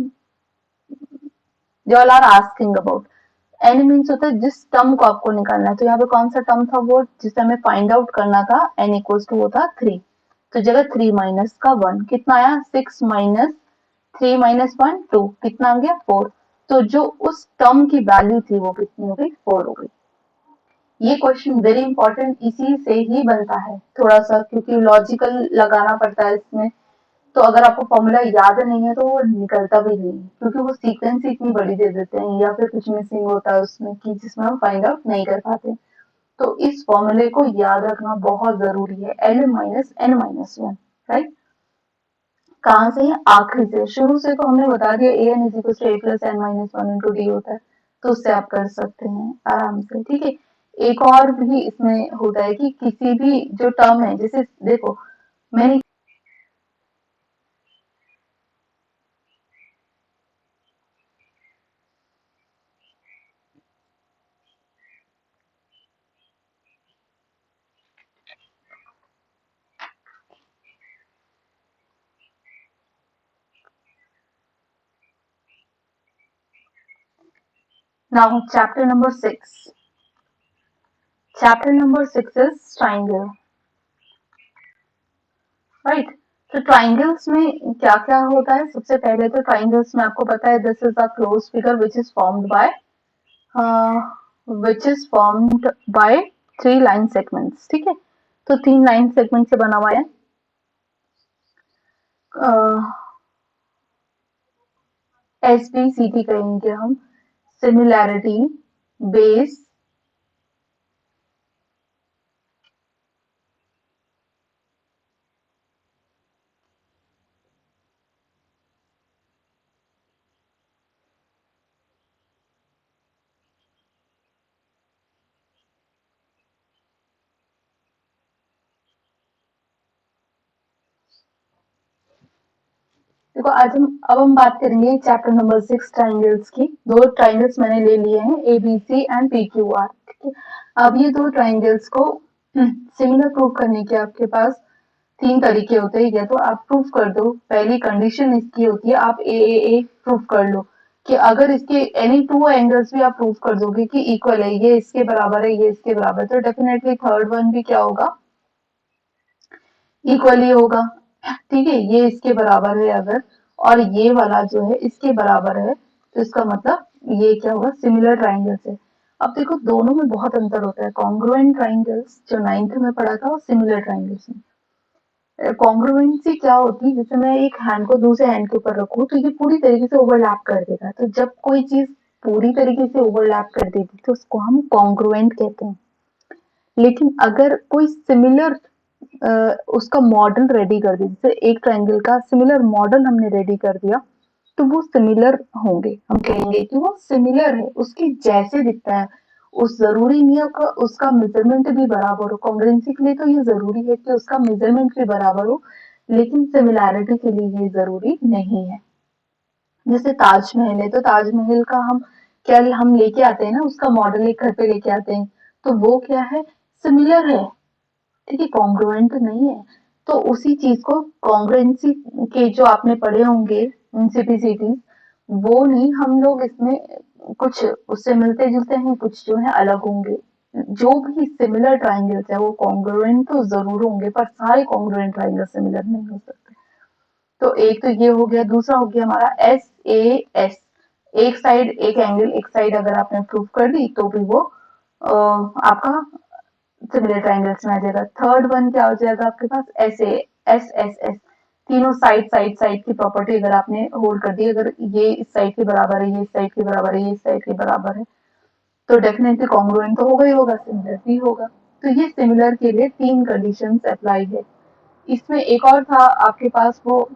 you all are asking about, n means होता है जिस टर्म को आपको निकालना है, तो यहाँ पे कौन सा टर्म था वो जिसे हमें फाइंड आउट करना था, एन इक्वल्स टू वो था 3, तो जगह 3 माइनस का 1 कितना आया, 6 माइनस 3 माइनस 1 2, कितना आ गया 4, तो जो उस टर्म की वैल्यू थी वो कितनी हो गई 4 हो गई। ये क्वेश्चन वेरी इंपॉर्टेंट इसी से ही बनता है थोड़ा सा, क्योंकि लॉजिकल लगाना पड़ता है इसमें, तो अगर आपको फॉर्मूला याद नहीं है तो वो निकलता भी नहीं, क्योंकि वो सीक्वेंस ही इतनी बड़ी दे देते हैं या फिर कुछ मिसिंग होता है उसमें कि जिसमें हम फाइंड आउट नहीं कर पाते। तो इस फॉर्मूले को याद रखना बहुत जरूरी है, l minus n minus one, right. कहाँ से है, आखिरी से, शुरू से तो हमने बता दिया A N is equal to A plus N minus one into D होता है, तो उससे आप कर सकते हैं आराम से, ठीक है। एक और भी इसमें होता है कि किसी भी जो टर्म है, जैसे देखो मैंने now chapter number 6, chapter number 6 is triangle, right. तो ट्राइंगल्स में क्या क्या होता है, सबसे पहले तो ट्राइंगल्स में आपको पता है this is a close figure which is formed by 3 line segments, ठीक है। तो 3 लाइन सेगमेंट से बना हुआ है, एस बी सी टी कहेंगे हम, सिमिलैरिटी, बेस, देखो आज हम बात करेंगे चैप्टर नंबर 6 ट्राइंगल्स की। दो ट्राइंगल्स मैंने ले लिए हैं, A B C and P Q R, ठीक है। अब ये दो ट्राइंगल्स को सिमिलर प्रूव करने के आपके पास 3 तरीके होते हैं, या तो आप प्रूव कर दो, पहली कंडीशन इसकी होती है आप ए प्रूव कर लो कि अगर इसके एनी 2 एंगल्स भी आप प्रूव कर दोगे कि इक्वल है, ये इसके बराबर है, ये इसके बराबर है, तो डेफिनेटली थर्ड वन भी क्या होगा, इक्वली होगा, ठीक है। ये इसके बराबर है अगर, और ये वाला जो है इसके बराबर है, तो इसका मतलब ये क्या होगा, सिमिलर ट्राइंगल्स है। अब देखो दोनों में बहुत अंतर होता है, कॉन्ग्रुएंट ट्राइंगल्स जो 9th में पढ़ा था और सिमिलर ट्राइंगल्स में। कॉन्ग्रुएंसी क्या होती है, जैसे मैं एक हैंड को दूसरे हैंड के ऊपर रखूं तो ये पूरी तरीके से ओवरलैप कर देगा, तो जब कोई चीज पूरी तरीके से ओवरलैप कर देती तो उसको हम कॉन्ग्रुएंट कहते हैं। लेकिन अगर कोई सिमिलर उसका मॉडल रेडी कर दिया, जैसे एक ट्रायंगल का सिमिलर मॉडल हमने रेडी कर दिया, तो वो सिमिलर होंगे, हम कहेंगे कि वो सिमिलर है, उसके जैसे दिखता है। उस जरूरी नहीं है कि उसका मेजरमेंट भी बराबर हो, कॉन्ग्रुएंसी के लिए तो ये जरूरी है कि उसका मेजरमेंट भी बराबर हो, लेकिन सिमिलैरिटी के लिए ये जरूरी नहीं है। जैसे ताजमहल है, तो ताजमहल का हम क्या हम लेके आते हैं ना, उसका मॉडल एक घर पे लेके आते हैं, तो वो क्या है, सिमिलर है, ठीक है, कॉन्ग्रुएंट नहीं है। तो उसी चीज को कॉन्ग्रुएंसी के जो आपने पढ़े होंगे सिटीज, वो नहीं हम लोग इसमें कुछ उससे मिलते जुलते हैं, कुछ जो है अलग होंगे। जो भी सिमिलर ट्राइंगल्स है वो कॉन्ग्रुएंट तो जरूर होंगे, पर सारे कॉन्ग्रुएंट ट्राइंगल सिमिलर नहीं हो सकते। तो एक तो ये हो गया, दूसरा हो गया हमारा एस ए एस, एक साइड एक एंगल, एक साइड अगर आपने प्रूव कर दी तो भी वो आपका सिमिलर ट्राइंगल्स में आ जाएगा। थर्ड वन क्या हो जाएगा आपके पास, S A S S S, तीनों साइड की प्रॉपर्टी अगर आपने होल्ड कर दी, अगर ये इस साइड के बराबर है, ये इस साइड के बराबर है, ये इस साइड के बराबर है, तो डेफिनेटली कॉन्ग्रुएंट तो होगा ही होगा, सिमिलर भी होगा। तो ये सिमिलर के लिए तीन कंडीशंस अप्लाई है। इसमें एक और था आपके पास वो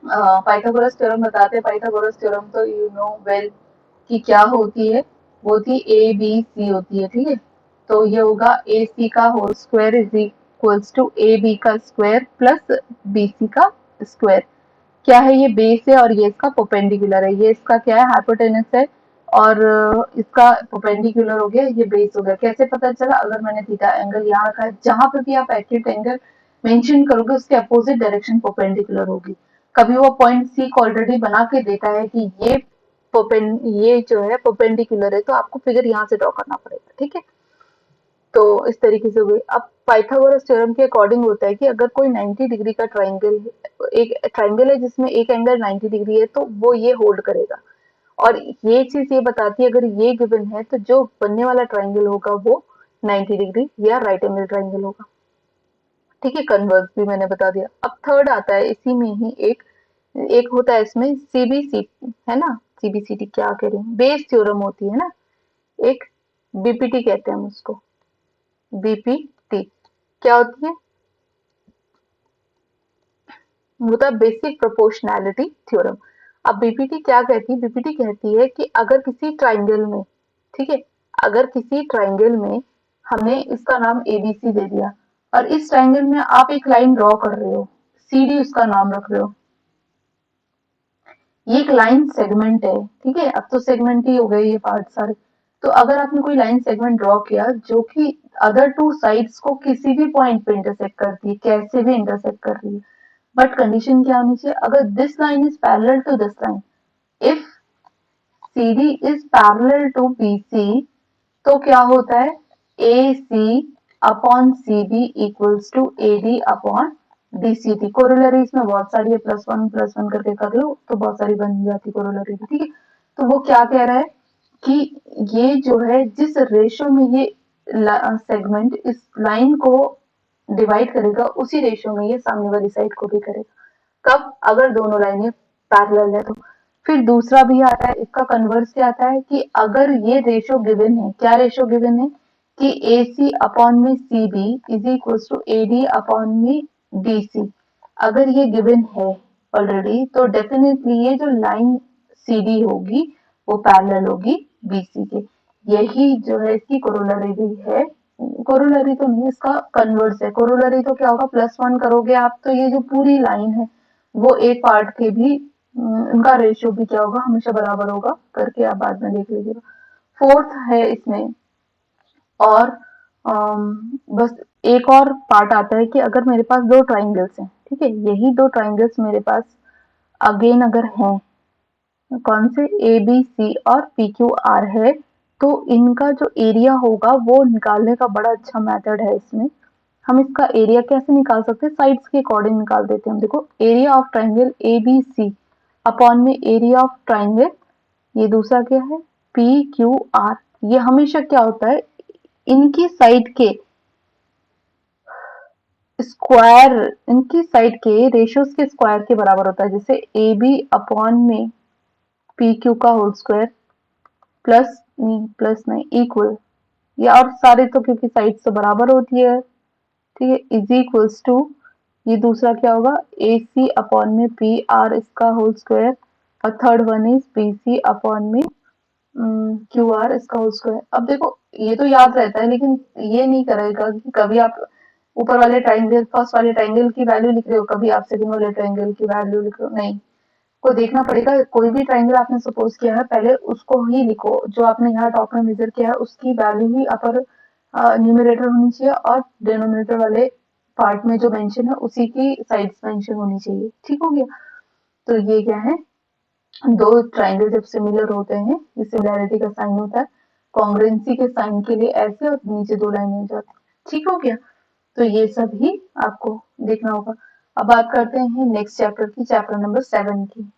पाइथागोरस थ्योरम बताते हैं। पाइथागोरस थ्योरम तो यू नो वेल कि क्या होती है, वो थी ए बी सी होती है, ठीक है। तो ये होगा ए सी का whole square is equals to A B का स्क्वायर प्लस बी सी का स्क्वायर। क्या है, ये बेस है और ये इसका परपेंडिकुलर है, ये इसका क्या है, हाइपोटेनस है, और इसका परपेंडिकुलर हो गया, ये बेस हो गया। कैसे पता चला, अगर मैंने थीटा एंगल यहाँ रखा है, जहां पे भी आप एक्यूट एंगल मेंशन करोगे उसके अपोजिट डायरेक्शन परपेंडिकुलर होगी। कभी वो पॉइंट सी को ऑलरेडी बना के देता है कि ये जो है परपेंडिकुलर है, तो आपको फिगर यहाँ से ड्रॉ करना पड़ेगा, ठीक है। तो इस तरीके से हुई। अब पाइथागोरस थ्योरम के अकॉर्डिंग होता है कि अगर कोई 90 डिग्री का ट्राइंगल, एक ट्राइंगल है जिसमें एक एंगल 90 डिग्री है, तो वो ये होल्ड करेगा। और ये चीज ये बताती है, अगर ये गिवन है तो जो बनने वाला ट्राइंगल होगा वो 90 डिग्री या राइट एंगल ट्राइंगल होगा, ठीक है। कन्वर्स भी मैंने बता दिया। अब थर्ड आता है इसी में ही एक एक होता है इसमें सीबीसी, है ना। सीबीसीटी क्या कह रही हूँ, बेस थ्योरम होती है ना एक, बीपीटी कहते हैं हम उसको, बीपीटी क्या होती है, होता है बेसिक प्रोपोर्शनैलिटी थ्योरम। अब बीपीटी क्या कहती है, बीपीटी कहती है कि अगर किसी ट्राइंगल में, ठीक है, अगर किसी ट्राइंगल में हमने इसका नाम एबीसी दे दिया, और इस ट्राइंगल में आप एक लाइन ड्रॉ कर रहे हो, सीडी उसका नाम रख रहे हो, ये एक लाइन सेगमेंट है, ठीक है। अब तो सेगमेंट ही हो गए ये पार्ट सारे। तो अगर आपने कोई लाइन सेगमेंट ड्रॉ किया जो कि अदर टू साइड्स को किसी भी पॉइंट पे इंटरसेक्ट करती है, कैसे भी इंटरसेक्ट कर रही है, बट कंडीशन क्या होनी चाहिए, अगर this line is parallel to this line, if CD is parallel to BC, तो क्या होता है, AC upon CB equals to AD upon DCT। Corollaries में बहुत सारी है, प्लस वन करके कर लो तो बहुत सारी बन जाती कोरोलरी, ठीक है। तो वो क्या कह रहा है कि ये जो है जिस रेशो में ये सेगमेंट इस लाइन को डिवाइड करेगा, उसी रेशो में ये सामने वाली साइड को भी करेगा। कब, अगर दोनों लाइनें पैरेलल है तो। फिर दूसरा भी आता है, इसका कन्वर्स क्या आता है कि अगर ये रेशो गिवन है, क्या रेशो गिवन है कि AC अपॉन में CB is equal to AD upon में DC, अगर ये गिवन है ऑलरेडी, तो डेफिनेटली ये जो लाइन CD होगी वो पैरेलल होगी BC के। यही जो है इसकी कोरोलरी भी है, कोरोलरी तो नहीं, इसका कन्वर्स है। कोरोलरी तो क्या होगा, प्लस वन करोगे आप तो ये जो पूरी लाइन है वो एक पार्ट के भी उनका रेशियो भी क्या होगा, हमेशा बराबर होगा, करके आप बाद में देख लीजिएगा। फोर्थ है इसमें, और बस एक और पार्ट आता है कि अगर मेरे पास दो ट्राइंगल्स हैं, ठीक है, यही दो ट्राइंगल्स मेरे पास अगेन अगर हैं, कौन से, ए बी सी और पी क्यू आर है, तो इनका जो एरिया होगा वो निकालने का बड़ा अच्छा मेथड है इसमें। हम इसका एरिया कैसे निकाल सकते हैं, साइड्स के अकॉर्डिंग निकाल देते हैं हम। देखो, area of triangle A B C upon में एरिया ऑफ ट्राइंगल, ये दूसरा क्या है, पी क्यू आर, ये हमेशा क्या होता है, इनकी साइड के स्क्वायर, इनकी साइड के रेशियोज के स्क्वायर के बराबर होता है। जैसे ए बी अपॉन में पी क्यू का होल स्क्वायर प्लस नहीं इक्वल, ये और सारे तो क्योंकि साइड तो बराबर होती है, ठीक है, इज इक्वल्स टू, ये दूसरा क्या होगा, ए सी अपॉन में पी आर इसका होल स्क्वायर, और third one is P C upon में क्यू आर इसका होल स्क्वायर। अब देखो ये तो याद रहता है, लेकिन ये नहीं करेगा कि कभी आप ऊपर वाले ट्राइंगल, फर्स्ट वाले ट्राइंगल की वैल्यू लिख रहे हो, कभी आप सेकंड वाले ट्राइंगल की वैल्यू लिख रहे हो, नहीं, को देखना पड़ेगा। कोई भी ट्राइंगल आपने सपोज किया है, पहले उसको ही लिखो, जो आपने यहाँ टॉप में मेजर किया है उसकी वैल्यू ही अपर न्यूमरेटर होनी चाहिए, और डिनोमिनेटर वाले पार्ट में जो मेंशन है उसी की साइड्स मेंशन होनी चाहिए, ठीक हो गया। तो ये क्या है, दो ट्राइंगल जब सिमिलर होते हैं, ये सिमिलैरिटी का साइन होता है, कॉन्ग्रुएंसी के साइन के लिए ऐसे और नीचे दो लाइनें हो जाती है। ठीक हो गया? तो ये सब ही आपको देखना होगा। अब बात करते हैं नेक्स्ट चैप्टर की, चैप्टर नंबर 7 की।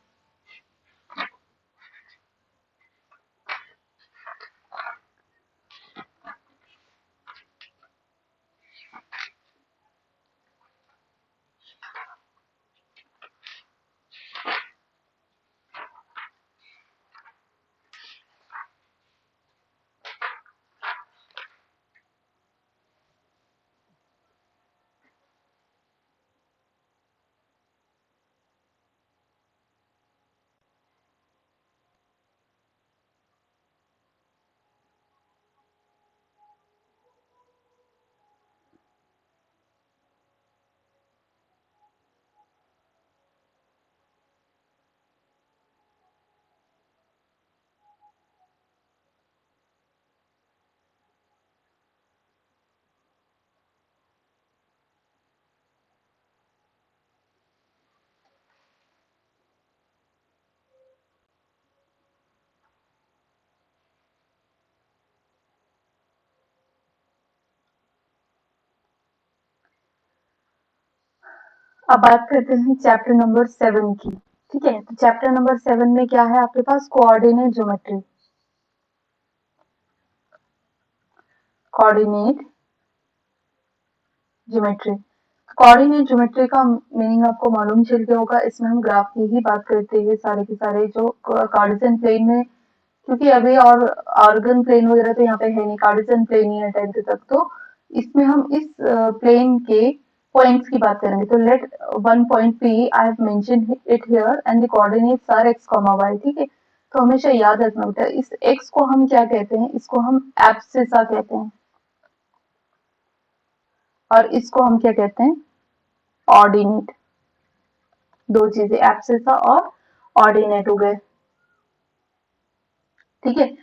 अब बात करते हैं चैप्टर नंबर 7 की। ठीक है, तो चैप्टर नंबर 7 में क्या है आपके पास? Coordinate geometry. Coordinate geometry. Coordinate geometry का मीनिंग आपको मालूम चल गया होगा। इसमें हम ग्राफ की ही बात करते हैं, सारे के सारे जो कार्टेशियन प्लेन में, क्योंकि अभी और ऑर्गन प्लेन वगैरह तो यहाँ पे है नहीं, कार्टेशियन प्लेन ही है 10th तक। तो इसमें हम इस प्लेन के पॉइंट्स की बात करेंगे। तो let one point P, I have mentioned it here and the coordinates are x comma y. ठीक है, तो हमेशा याद रखना बेटा, इस एक्स को हम क्या कहते हैं? इसको हम एब्सिसा कहते हैं, और इसको हम क्या कहते हैं? ऑर्डिनेट। दो चीजें, एब्सिसा और ऑर्डिनेट हो गए। ठीक है,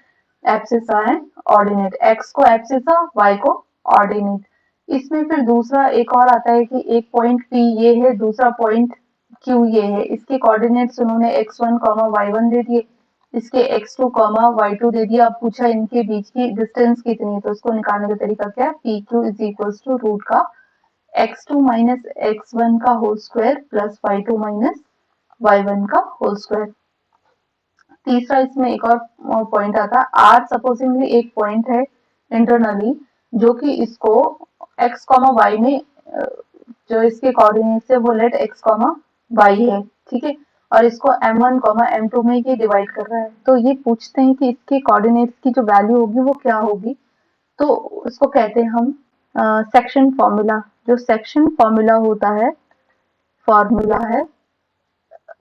एब्सिसा है, ऑर्डिनेट। एक्स को एब्सिसा, वाई को ऑर्डिनेट। इसमें फिर दूसरा एक और आता है कि एक पॉइंट पी ये है, दूसरा पॉइंट क्यू ये है। इसके कोऑर्डिनेट्स उन्होंने x1 y1 दे दिए, इसके x2 y2 दे दिया। अब पूछा इनके बीच की डिस्टेंस कितनी है, तो उसको निकालने का तरीका क्या है? P Q is equal to root का x2 माइनस x1 का whole square plus y2 minus y1 का होल स्क्वायर। तीसरा इसमें एक और पॉइंट आता है, आर सपोजिंगली एक पॉइंट है इंटरनली, जो कि इसको x y में जो इसके कोऑर्डिनेट्स है वो लेट x y है। ठीक है, और इसको m1 m2 में ये डिवाइड कर रहा है। तो ये पूछते हैं कि इसके कोऑर्डिनेट्स की जो वैल्यू होगी वो क्या होगी। तो उसको कहते हैं हम सेक्शन फॉर्मूला। जो सेक्शन फॉर्मूला है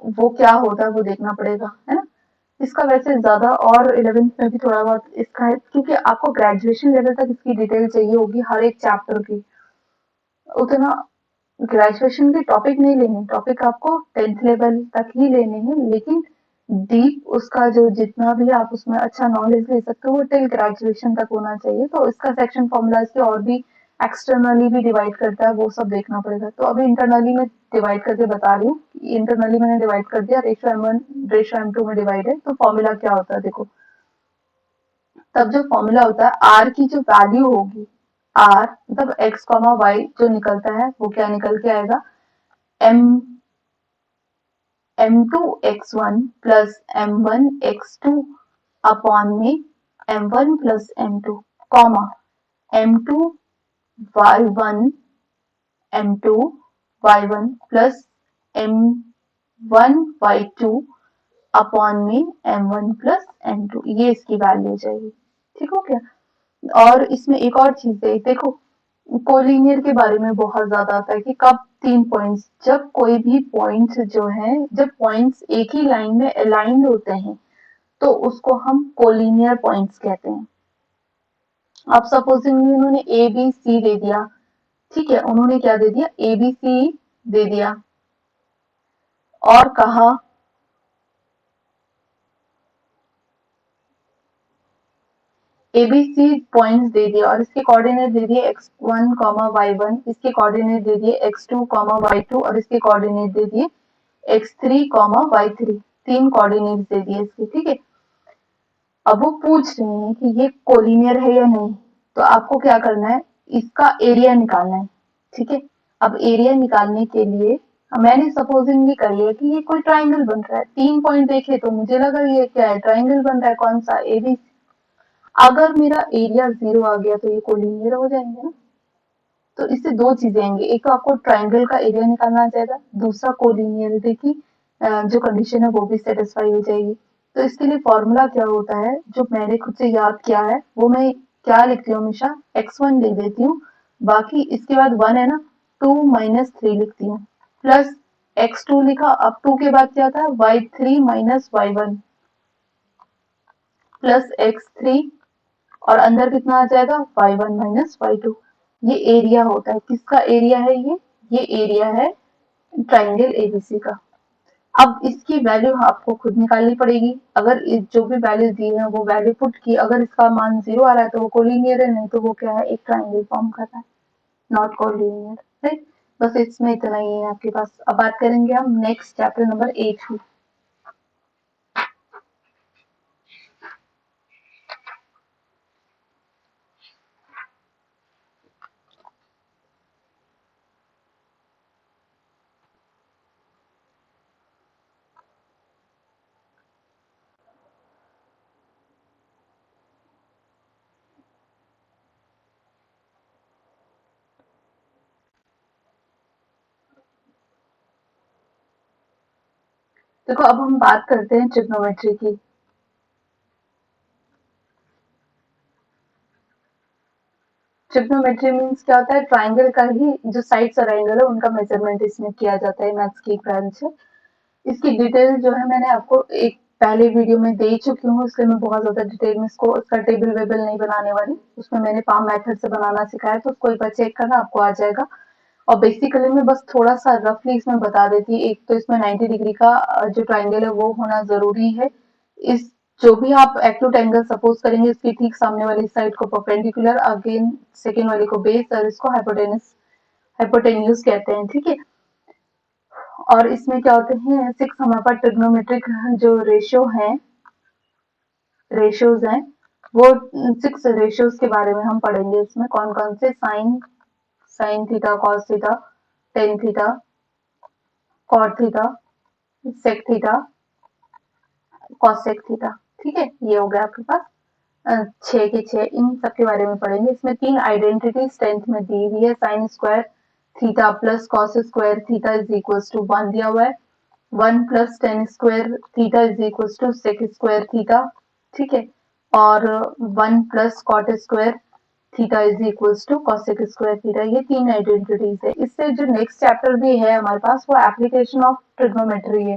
वो क्या होता है वो देखना पड़ेगा, है ना। इसका वैसे ज्यादा और 11th में भी थोड़ा बहुत इसका है, क्योंकि आपको ग्रेजुएशन लेवल तक इसकी डिटेल चाहिए होगी हर एक चैप्टर की। उतना ग्रेजुएशन के टॉपिक नहीं लेने, टॉपिक आपको 10th लेवल तक ही लेने हैं, लेकिन डीप उसका जो जितना भी आप उसमें अच्छा नॉलेज ले सकते हो वो टिल ग्रेजुएशन तक होना चाहिए। तो इसका सेक्शन फॉर्मूला की और भी एक्सटर्नली भी डिवाइड करता है, वो सब देखना पड़ेगा। तो अभी इंटरनली में डिवाइड करके बता रही हूँ। इंटरनली मैंने डिवाइड कर दिया, रेशो m1 रेशो m2 में डिवाइड है। तो फॉर्मूला क्या होता है देखो, तब जो फॉर्मूला होता है आर की जो वैल्यू होगी, आर मतलब एक्स कॉमा वाई जो निकलता है वो क्या निकल के आएगा? M m2x1 plus m1x2 upon में m1 plus m2 comma m2y1 m2y1 plus m1y2 upon में m1 प्लस m2, ये इसकी वैल्यू चाहिए। ठीक हो गया? और इसमें एक और चीज है, देखो कोलिनियर के बारे में बहुत ज्यादा आता है कि कब 3 पॉइंट्स, जब कोई भी पॉइंट्स जो है, जब पॉइंट्स एक ही लाइन में अलाइंड होते हैं तो उसको हम कोलिनियर पॉइंट्स कहते हैं। अब सपोजिंग उन्होंने ए बी सी दे दिया। ठीक है, उन्होंने क्या दे दिया? ए बी सी दे दिया और कहा एबीसी पॉइंट्स दे दिए और इसके कोऑर्डिनेट दे दिए x1 y1, इसके कोऑर्डिनेट दे दिए x2 y2 और इसके कोऑर्डिनेट दे दिए x3 y3। 3 कोऑर्डिनेट्स दे दिए इसके, ठीक है। अब वो पूछ रहे हैं कि ये कोलिनियर है या नहीं, तो आपको क्या करना है, इसका एरिया निकालना है, ठीक है। अब एरिया निकालने के लिए मैंने सपोजिंगली कर लिया कि ये कोई ट्राइंगल बन रहा है, 3 पॉइंट देखे तो मुझे लगा ये क्या है, ट्राइंगल बन रहा है, कौन सा, एबी। अगर मेरा एरिया 0 आ गया तो ये कोलिनियर हो जाएंगे ना। तो इससे दो चीजें आएंगी, एक तो आपको ट्राइंगल का एरिया निकालना आ जाएगा, दूसरा कोलिनियरिटी की जो कंडीशन है वो भी सेटिस्फाई हो जाएगी। तो इसके लिए फॉर्मूला क्या होता है, जो मैंने खुद से याद किया है वो मैं क्या लिखती हूँ हमेशा, x1 लिख देती हूँ, बाकी इसके बाद 1 है ना, 2 - 3 लिखती हूँ, प्लस x2 लिखा, अब 2 के बाद क्या था, y3 - y1 प्लस x3, और अंदर कितना आ जाएगा, y1 - y2। ये एरिया होता है, किसका एरिया है ये एरिया है ट्राइंगल एबीसी का। अब इसकी वैल्यू आपको खुद निकालनी पड़ेगी, अगर जो भी वैल्यू दी है वो वैल्यू पुट की, अगर इसका मान 0 आ रहा है तो वो कोलिनियर है, नहीं तो वो क्या है, एक ट्राइंगल फॉर्म कर रहा है, नॉट कोलिनियर, राइट। बस इसमें इतना ही है आपके पास। अब बात करेंगे हम नेक्स्ट चैप्टर नंबर 8 की। देखो अब हम बात करते हैं ट्रिग्नोमेट्री की। ट्रिग्नोमेट्री मीन्स क्या होता है, ट्राइंगल का ही जो साइड्स और एंगल है उनका मेजरमेंट इसमें किया जाता है, मैथ्स की एक ब्रांच है। इसकी डिटेल जो है मैंने आपको एक पहले वीडियो में दे चुकी हूँ, इसलिए मैं बहुत ज्यादा डिटेल में इसको इसका टेबल वेबल नहीं बनाने वाली। उसमें मैंने पाम मेथड से बनाना सिखाया, तो उसको एक बार चेक करना, आपको आ जाएगा। और बेसिकली मैं बस थोड़ा सा रफली इसमें बता देती, एक तो इसमें 90 डिग्री का जो ट्राइंगल है वो होना जरूरी है। इस जो भी आप एक्यूट एंगल सपोज करेंगे, इसकी ठीक सामने वाली साइड को परपेंडिकुलर, अगेन सेकेंड वाली को बेस, और इसको हाइपोटेनस हाइपोटेन्यूज कहते हैं, ठीक है। और इसमें क्या होते हैं, 6 हमारे पास ट्रिग्नोमेट्रिक जो रेशियोज हैं, वो 6 रेशियोज के बारे में हम पढ़ेंगे। इसमें कौन कौन से, sine sine theta, cos theta, tan theta, cot theta, sec theta, cosec theta, ठीक है। ये हो गया आपके पास 6 के 6, इन सब के बारे में पढ़ेंगे। इसमें 3 आइडेंटिटीज टेंथ में दी हुई है, sine square theta plus cos square theta is equal to 1 दिया हुआ है, 1 plus tan square theta is equal to sec square theta, ठीक है। और 1 plus cot square theta is equal to cosec square theta, ये 3 आइडेंटिटीज है। इससे जो नेक्स्ट चैप्टर भी है हमारे पास वो एप्लीकेशन ऑफ ट्रिग्नोमेट्री है,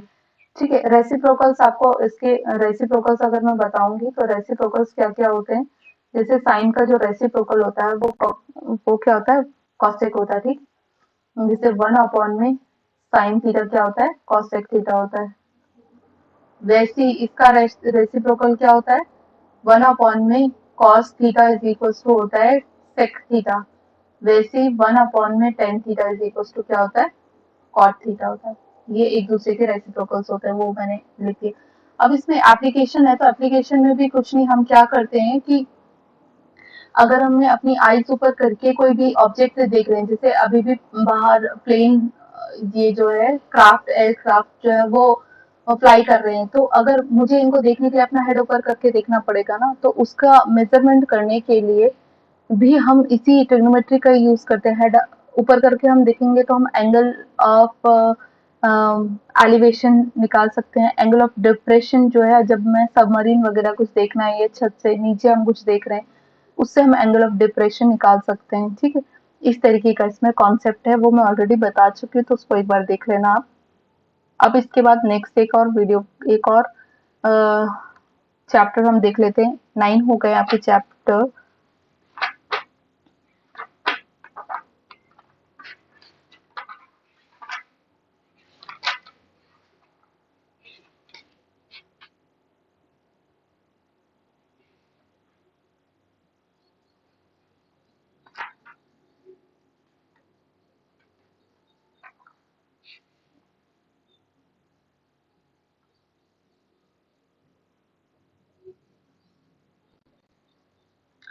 ठीक है। रेसिप्रोकल्स, आपको इसके रेसिप्रोकल्स अगर मैं बताऊंगी तो रेसिप्रोकल्स क्या क्या होते हैं, जैसे साइन का जो रेसिप्रोकल होता है वो क्या होता है, कॉसेक होता है, ठीक। जैसे 1 अपॉन में साइन थीटा क्या होता है, कॉसेक थीटा होता है। वैसे ही इसका रेसिप्रोकल क्या होता है, 1 अपॉन में cos theta is equal to होता है सेक थीटा। वैसे ही 1 अपॉन में tan theta is equal to क्या होता है, कॉट थीटा होता है। ये एक दूसरे के रेसिप्रोकल्स होते हैं, वो मैंने लिखे। अब इसमें एप्लीकेशन है, तो एप्लीकेशन में भी कुछ नहीं, हम क्या करते हैं कि अगर हमने अपनी आईज ऊपर करके कोई भी ऑब्जेक्ट देख रहे हैं, जैसे अभी भी बाहर प्लेन, ये जो है क्राफ्ट एयरक्राफ्ट जो है वो फ्लाई कर रहे हैं, तो अगर मुझे इनको देखने के लिए अपना हेड ऊपर करके देखना पड़ेगा ना, तो उसका मेजरमेंट करने के लिए भी हम इसी ट्रिग्नोमेट्री का यूज करते हैं। हेड ऊपर करके हम देखेंगे तो हम एंगल ऑफ एलिवेशन निकाल सकते हैं, एंगल ऑफ डिप्रेशन जो है, जब मैं सबमरीन वगैरह कुछ देखना है, ये छत से नीचे हम कुछ देख रहे हैं, उससे हम एंगल ऑफ डिप्रेशन निकाल सकते हैं, ठीक है। इस तरीके का इसमें कॉन्सेप्ट है, वो मैं ऑलरेडी बता चुकी हूँ, तो उसको एक बार देख लेना आप। अब इसके बाद नेक्स्ट एक और वीडियो, एक और चैप्टर हम देख लेते हैं। 9 हो गए आपके चैप्टर।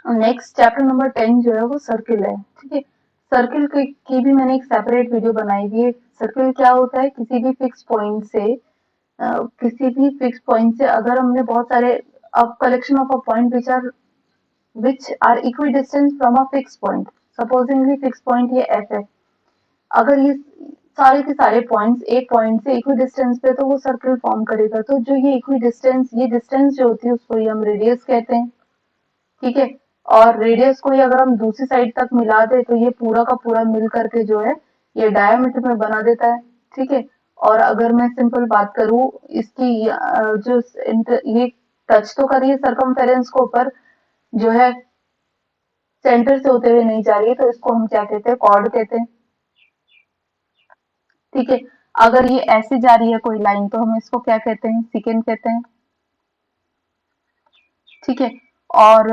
नेक्स्ट चैप्टर नंबर 10 जो है वो सर्किल है, ठीक है। सर्किल की भी मैंने एक सेपरेट वीडियो बनाई हुई है। सर्किल क्या होता है, किसी भी फिक्स पॉइंट से अगर हमने बहुत सारे collection of a point which are equidistant from a fixed point, supposingly fixed point ये f है। अगर ये सारे के सारे पॉइंट्स एक पॉइंट से इक्वी डिस्टेंस पे, तो वो सर्कल फॉर्म करेगा। तो जो ये इक्वी डिस्टेंस, ये डिस्टेंस जो होती है उसको ही हम रेडियस कहते हैं, ठीक है। और रेडियस को ही अगर हम दूसरी साइड तक मिला दे तो ये पूरा का पूरा मिल करके जो है ये डायमीटर में बना देता है, ठीक है। और अगर मैं सिंपल बात करूं इसकी ये टच तो कर रही है सरकमफेरेंस को, पर जो है सेंटर से होते हुए नहीं जा रही है, तो इसको हम क्या कहते हैं, कॉर्ड कहते हैं, ठीक है। अगर ये ऐसे जा रही है कोई लाइन तो हम इसको क्या कहते हैं, सेकेंड कहते हैं, ठीक है। और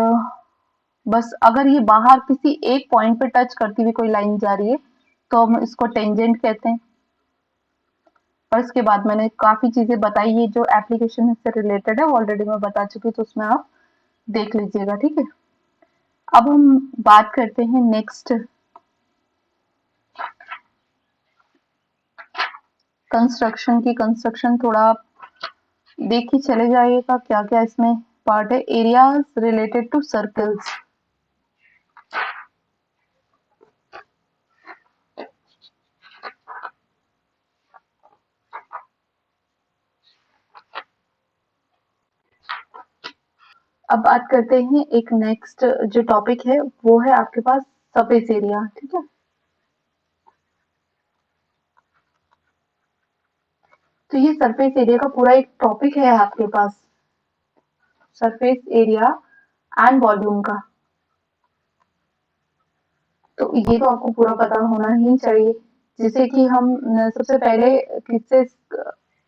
बस अगर ये बाहर किसी एक पॉइंट पे टच करती हुई कोई लाइन जा रही है तो हम इसको टेंजेंट कहते हैं। और इसके बाद मैंने काफी चीजें बताई है जो एप्लीकेशन इससे रिलेटेड है, ऑलरेडी मैं बता चुकी हूँ, तो उसमें आप देख लीजिएगा, ठीक है। अब हम बात करते हैं नेक्स्ट कंस्ट्रक्शन की। कंस्ट्रक्शन थोड़ा आप देख ही चले जाइएगा क्या क्या इसमें पार्ट है। Areas related to circles. अब बात करते हैं एक नेक्स्ट जो टॉपिक है वो है आपके पास सरफेस एरिया, ठीक है। तो ये सरफेस एरिया का पूरा एक टॉपिक है आपके पास, सरफेस एरिया एंड वॉल्यूम का। तो ये तो आपको पूरा पता होना ही चाहिए। जैसे कि हम सबसे पहले किससे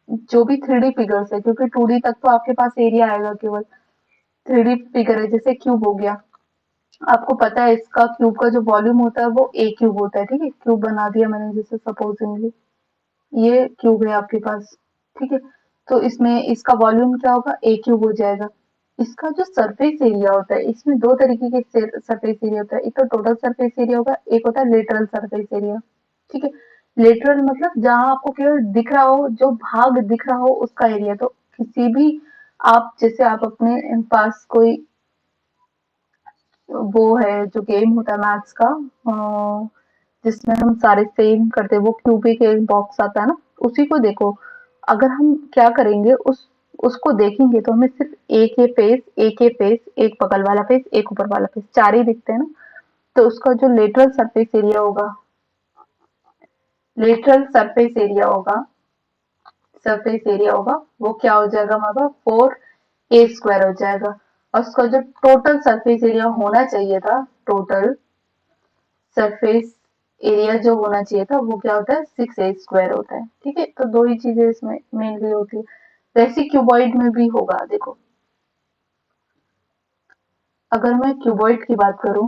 जो भी 3D फिगर्स है, क्योंकि 2D तक तो आपके पास एरिया आएगा केवल, 3D फिगर है जैसे क्यूब हो गया, आपको पता है इसका क्यूब का जो वॉल्यूम होता है वो ए क्यूब होता है, ठीक है। क्यूब बना दिया मैंने जैसे सपोजिंगली, ये क्यूब है आपके पास, ठीक है। तो इसमें इसका वॉल्यूम क्या होगा, ए क्यूब हो जाएगा। इसका जो सरफेस एरिया होता है, इसमें दो तरीके के सरफेस एरिया होता है, एक तो टोटल सरफेस एरिया होगा, एक होता है लेटरल सरफेस एरिया, ठीक है। लेटरल मतलब जहां आपको केवल दिख रहा हो, जो भाग दिख रहा हो उसका एरिया। तो किसी भी आप जैसे आप अपने पास कोई वो है जो गेम होता है मैथ्स का, जिसमें हम सारे सेम करते हैं, वो क्यूबिक एक बॉक्स आता है ना, उसी को देखो। अगर हम क्या करेंगे, उसको देखेंगे तो हमें सिर्फ एक ये फेस, एक ये फेस, एक बगल वाला फेस, एक ऊपर वाला फेस, चार ही दिखते हैं ना। तो उसका जो लेटरल सरफेस एरिया होगा, लेटरल सरफेस एरिया होगा, सरफेस एरिया होगा, वो क्या हो जाएगा हमारा 4a² हो जाएगा। और उसका जो टोटल सरफेस एरिया होना चाहिए था, टोटल सरफेस एरिया जो होना चाहिए था वो क्या होता है, 6a² होता है, ठीक है। तो दो ही चीजें इसमें मेनली होती है। वैसे क्यूबॉइड में भी होगा, देखो अगर मैं क्यूबॉइड की बात करूं,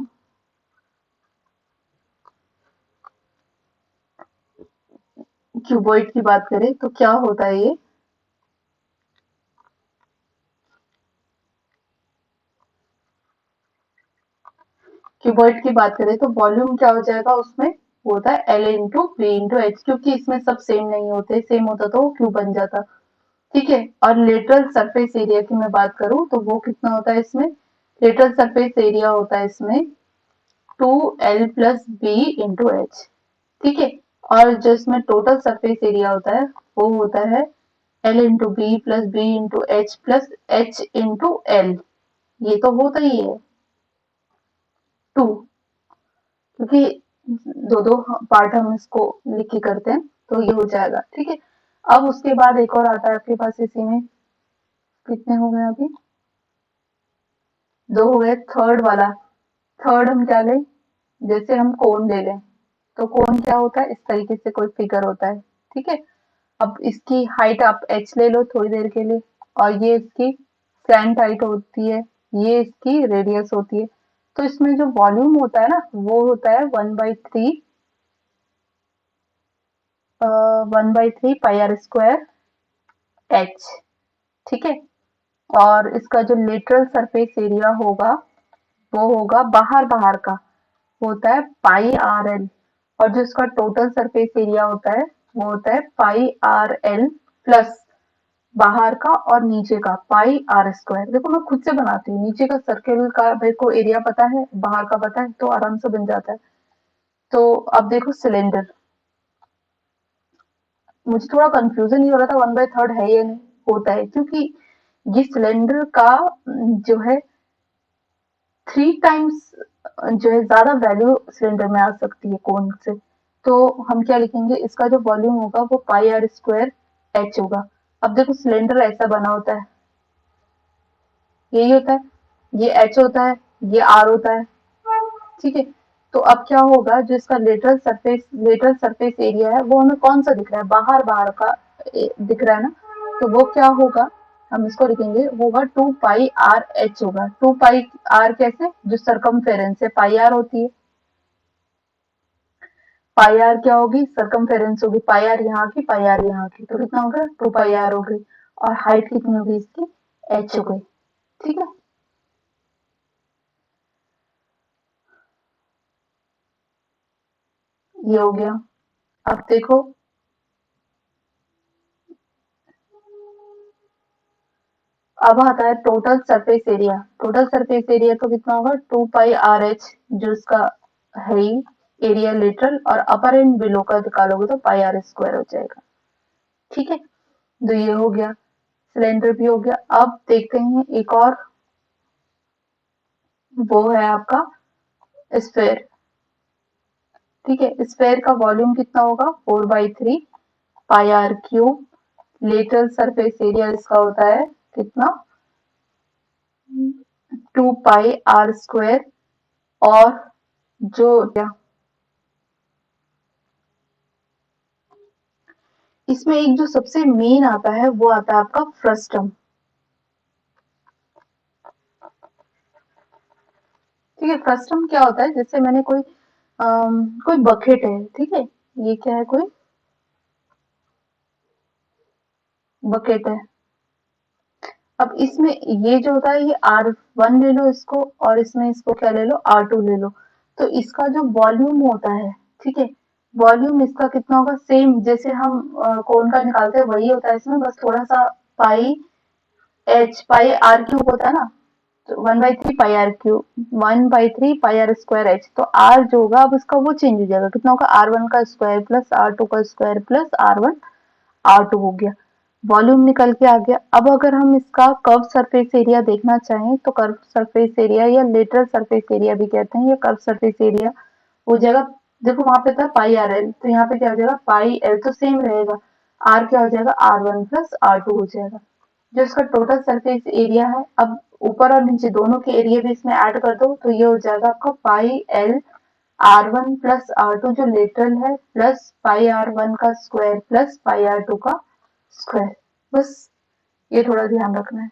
क्यूबॉइड की बात करें तो क्या होता है ये, क्यूबॉइड की बात करें तो वॉल्यूम क्या हो जाएगा उसमें, वो होता है l into b into h, क्योंकि इसमें सब सेम नहीं होते, सेम होता तो वो क्यूब बन जाता, ठीक है। और लेटरल सरफेस एरिया की मैं बात करूं तो वो कितना होता है इसमें, लेटरल सरफेस एरिया होता है इसमें 2l+b/h, ठीक है। और जो इसमें टोटल सरफेस एरिया होता है वो होता है l×b+b×h+h×l, ये तो होता ही है 2, क्योंकि दो दो पार्ट हम इसको लिख के करते हैं, तो ये हो जाएगा, ठीक है। अब उसके बाद एक और आता है आपके पास इसी में, कितने हो गए अभी, दो हो गए। थर्ड वाला, थर्ड हम क्या लें, जैसे हम कोन ले लें, तो कोन क्या होता है, इस तरीके से कोई फिगर होता है, ठीक है। अब इसकी हाइट आप h ले लो थोड़ी देर के लिए, और ये इसकी स्लैंट हाइट होती है, ये इसकी रेडियस होती है। तो इसमें जो वॉल्यूम होता है ना वो होता है 1/3 पाई r² h, ठीक है। और इसका जो लेटरल सरफेस एरिया होगा वो होगा बाहर बाहर का, होता है पाई आर एल, और जो इसका टोटल सरफेस एरिया होता है वो होता है पाई आर एल प्लस बाहर का और नीचे का पाई आर स्क्वायर। देखो मैं खुद से बनाती हूँ, नीचे का सर्किल का मेरे को एरिया पता है, बाहर का पता है, तो आराम से बन जाता है। तो अब देखो सिलेंडर, मुझे थोड़ा कंफ्यूजन ये हो रहा था 1/3 है या नहीं, होता है क्योंकि ये सिलेंडर का जो है 3 टाइम्स जो है ज्यादा वैल्यू सिलेंडर में आ सकती है कोन से। तो हम क्या लिखेंगे, इसका जो वॉल्यूम होगा वो पाई आर स्क्वायर एच होगा। अब देखो सिलेंडर ऐसा बना होता है, यही होता है, ये एच होता है, ये आर होता है, ठीक है। तो अब क्या होगा, जो इसका लेटरल सरफेस एरिया है वो हमें कौन सा दिख रहा है, बाहर बाहर का दिख रहा है ना। तो वो क्या होगा, हम इसको लिखेंगे, होगा 2 पाई आर एच होगा। 2 पाई आर कैसे, जो सरकमफेरेंस है पाई आर होती है, पाई आर क्या होगी, सरकमफेरेंस होगी, पाई आर यहाँ की पाई आर यहाँ की, तो कितना होगा 2 पाई आर हो गई। और हाइट कितनी होगी इसकी, एच हो गई, ठीक है। ये हो गया। अब देखो, अब आता है total surface area. Total surface area तो कितना होगा, 2 पाई आर एच, जो इसका है ही एरिया लेटरल, और अपर एंड बिलो का निकालोगे तो पाई आर स्क्वायर हो जाएगा, ठीक है। तो ये हो गया, सिलेंडर भी हो गया। अब देखते हैं एक और, वो है आपका स्फेयर, ठीक है। स्फेयर का वॉल्यूम कितना होगा, 4/3 pi R cube. Lateral surface area इसका होता है कितना, 2 पाई आर स्क्वायर। और जो इसमें एक जो सबसे मेन आता है वो आता है आपका फ्रस्टम, ठीक है। फ्रस्टम क्या होता है, जैसे मैंने कोई बकेट है, ठीक है, ये क्या है, कोई बकेट है। अब इसमें ये जो होता है, ये R1 ले लो इसको, और इसमें इसको क्या ले लो, R2 ले लो। तो इसका जो वॉल्यूम होता है, ठीक है, वॉल्यूम इसका कितना होगा, सेम जैसे हम कोन का निकालते हैं वही होता है इसमें, बस थोड़ा सा पाई आर क्यूब होता है ना, तो 1/3 pi R cube, 1/3 pi R square H. तो आर जो होगा अब इसका वो चेंज हो जाएगा, कितना होगा, R1 का स्क्वायर प्लस R2 का स्क्वायर प्लस R1 R2 हो गया, वॉल्यूम निकल के आ गया। अब अगर हम इसका कर्व सरफेस एरिया देखना चाहें, तो कर्व सरफेस एरिया या लेटरल सरफेस एरिया भी कहते हैं, या कर्व सरफेस एरिया हो जाएगा, देखो वहां पे था पाई आर एल, तो यहाँ पे क्या हो जाएगा, पाई एल तो सेम रहेगा, आर क्या हो जाएगा, R1 प्लस R2 हो जाएगा। जो इसका टोटल सरफेस एरिया है, अब ऊपर और नीचे दोनों के एरिया भी इसमें ऐड कर दो, तो ये हो जाएगा आपका pi L R1 plus R2 जो लेटरल है, प्लस पाई R1 का स्क्वायर प्लस पाई R2 का स्क्वायर। बस ये थोड़ा ध्यान रखना है।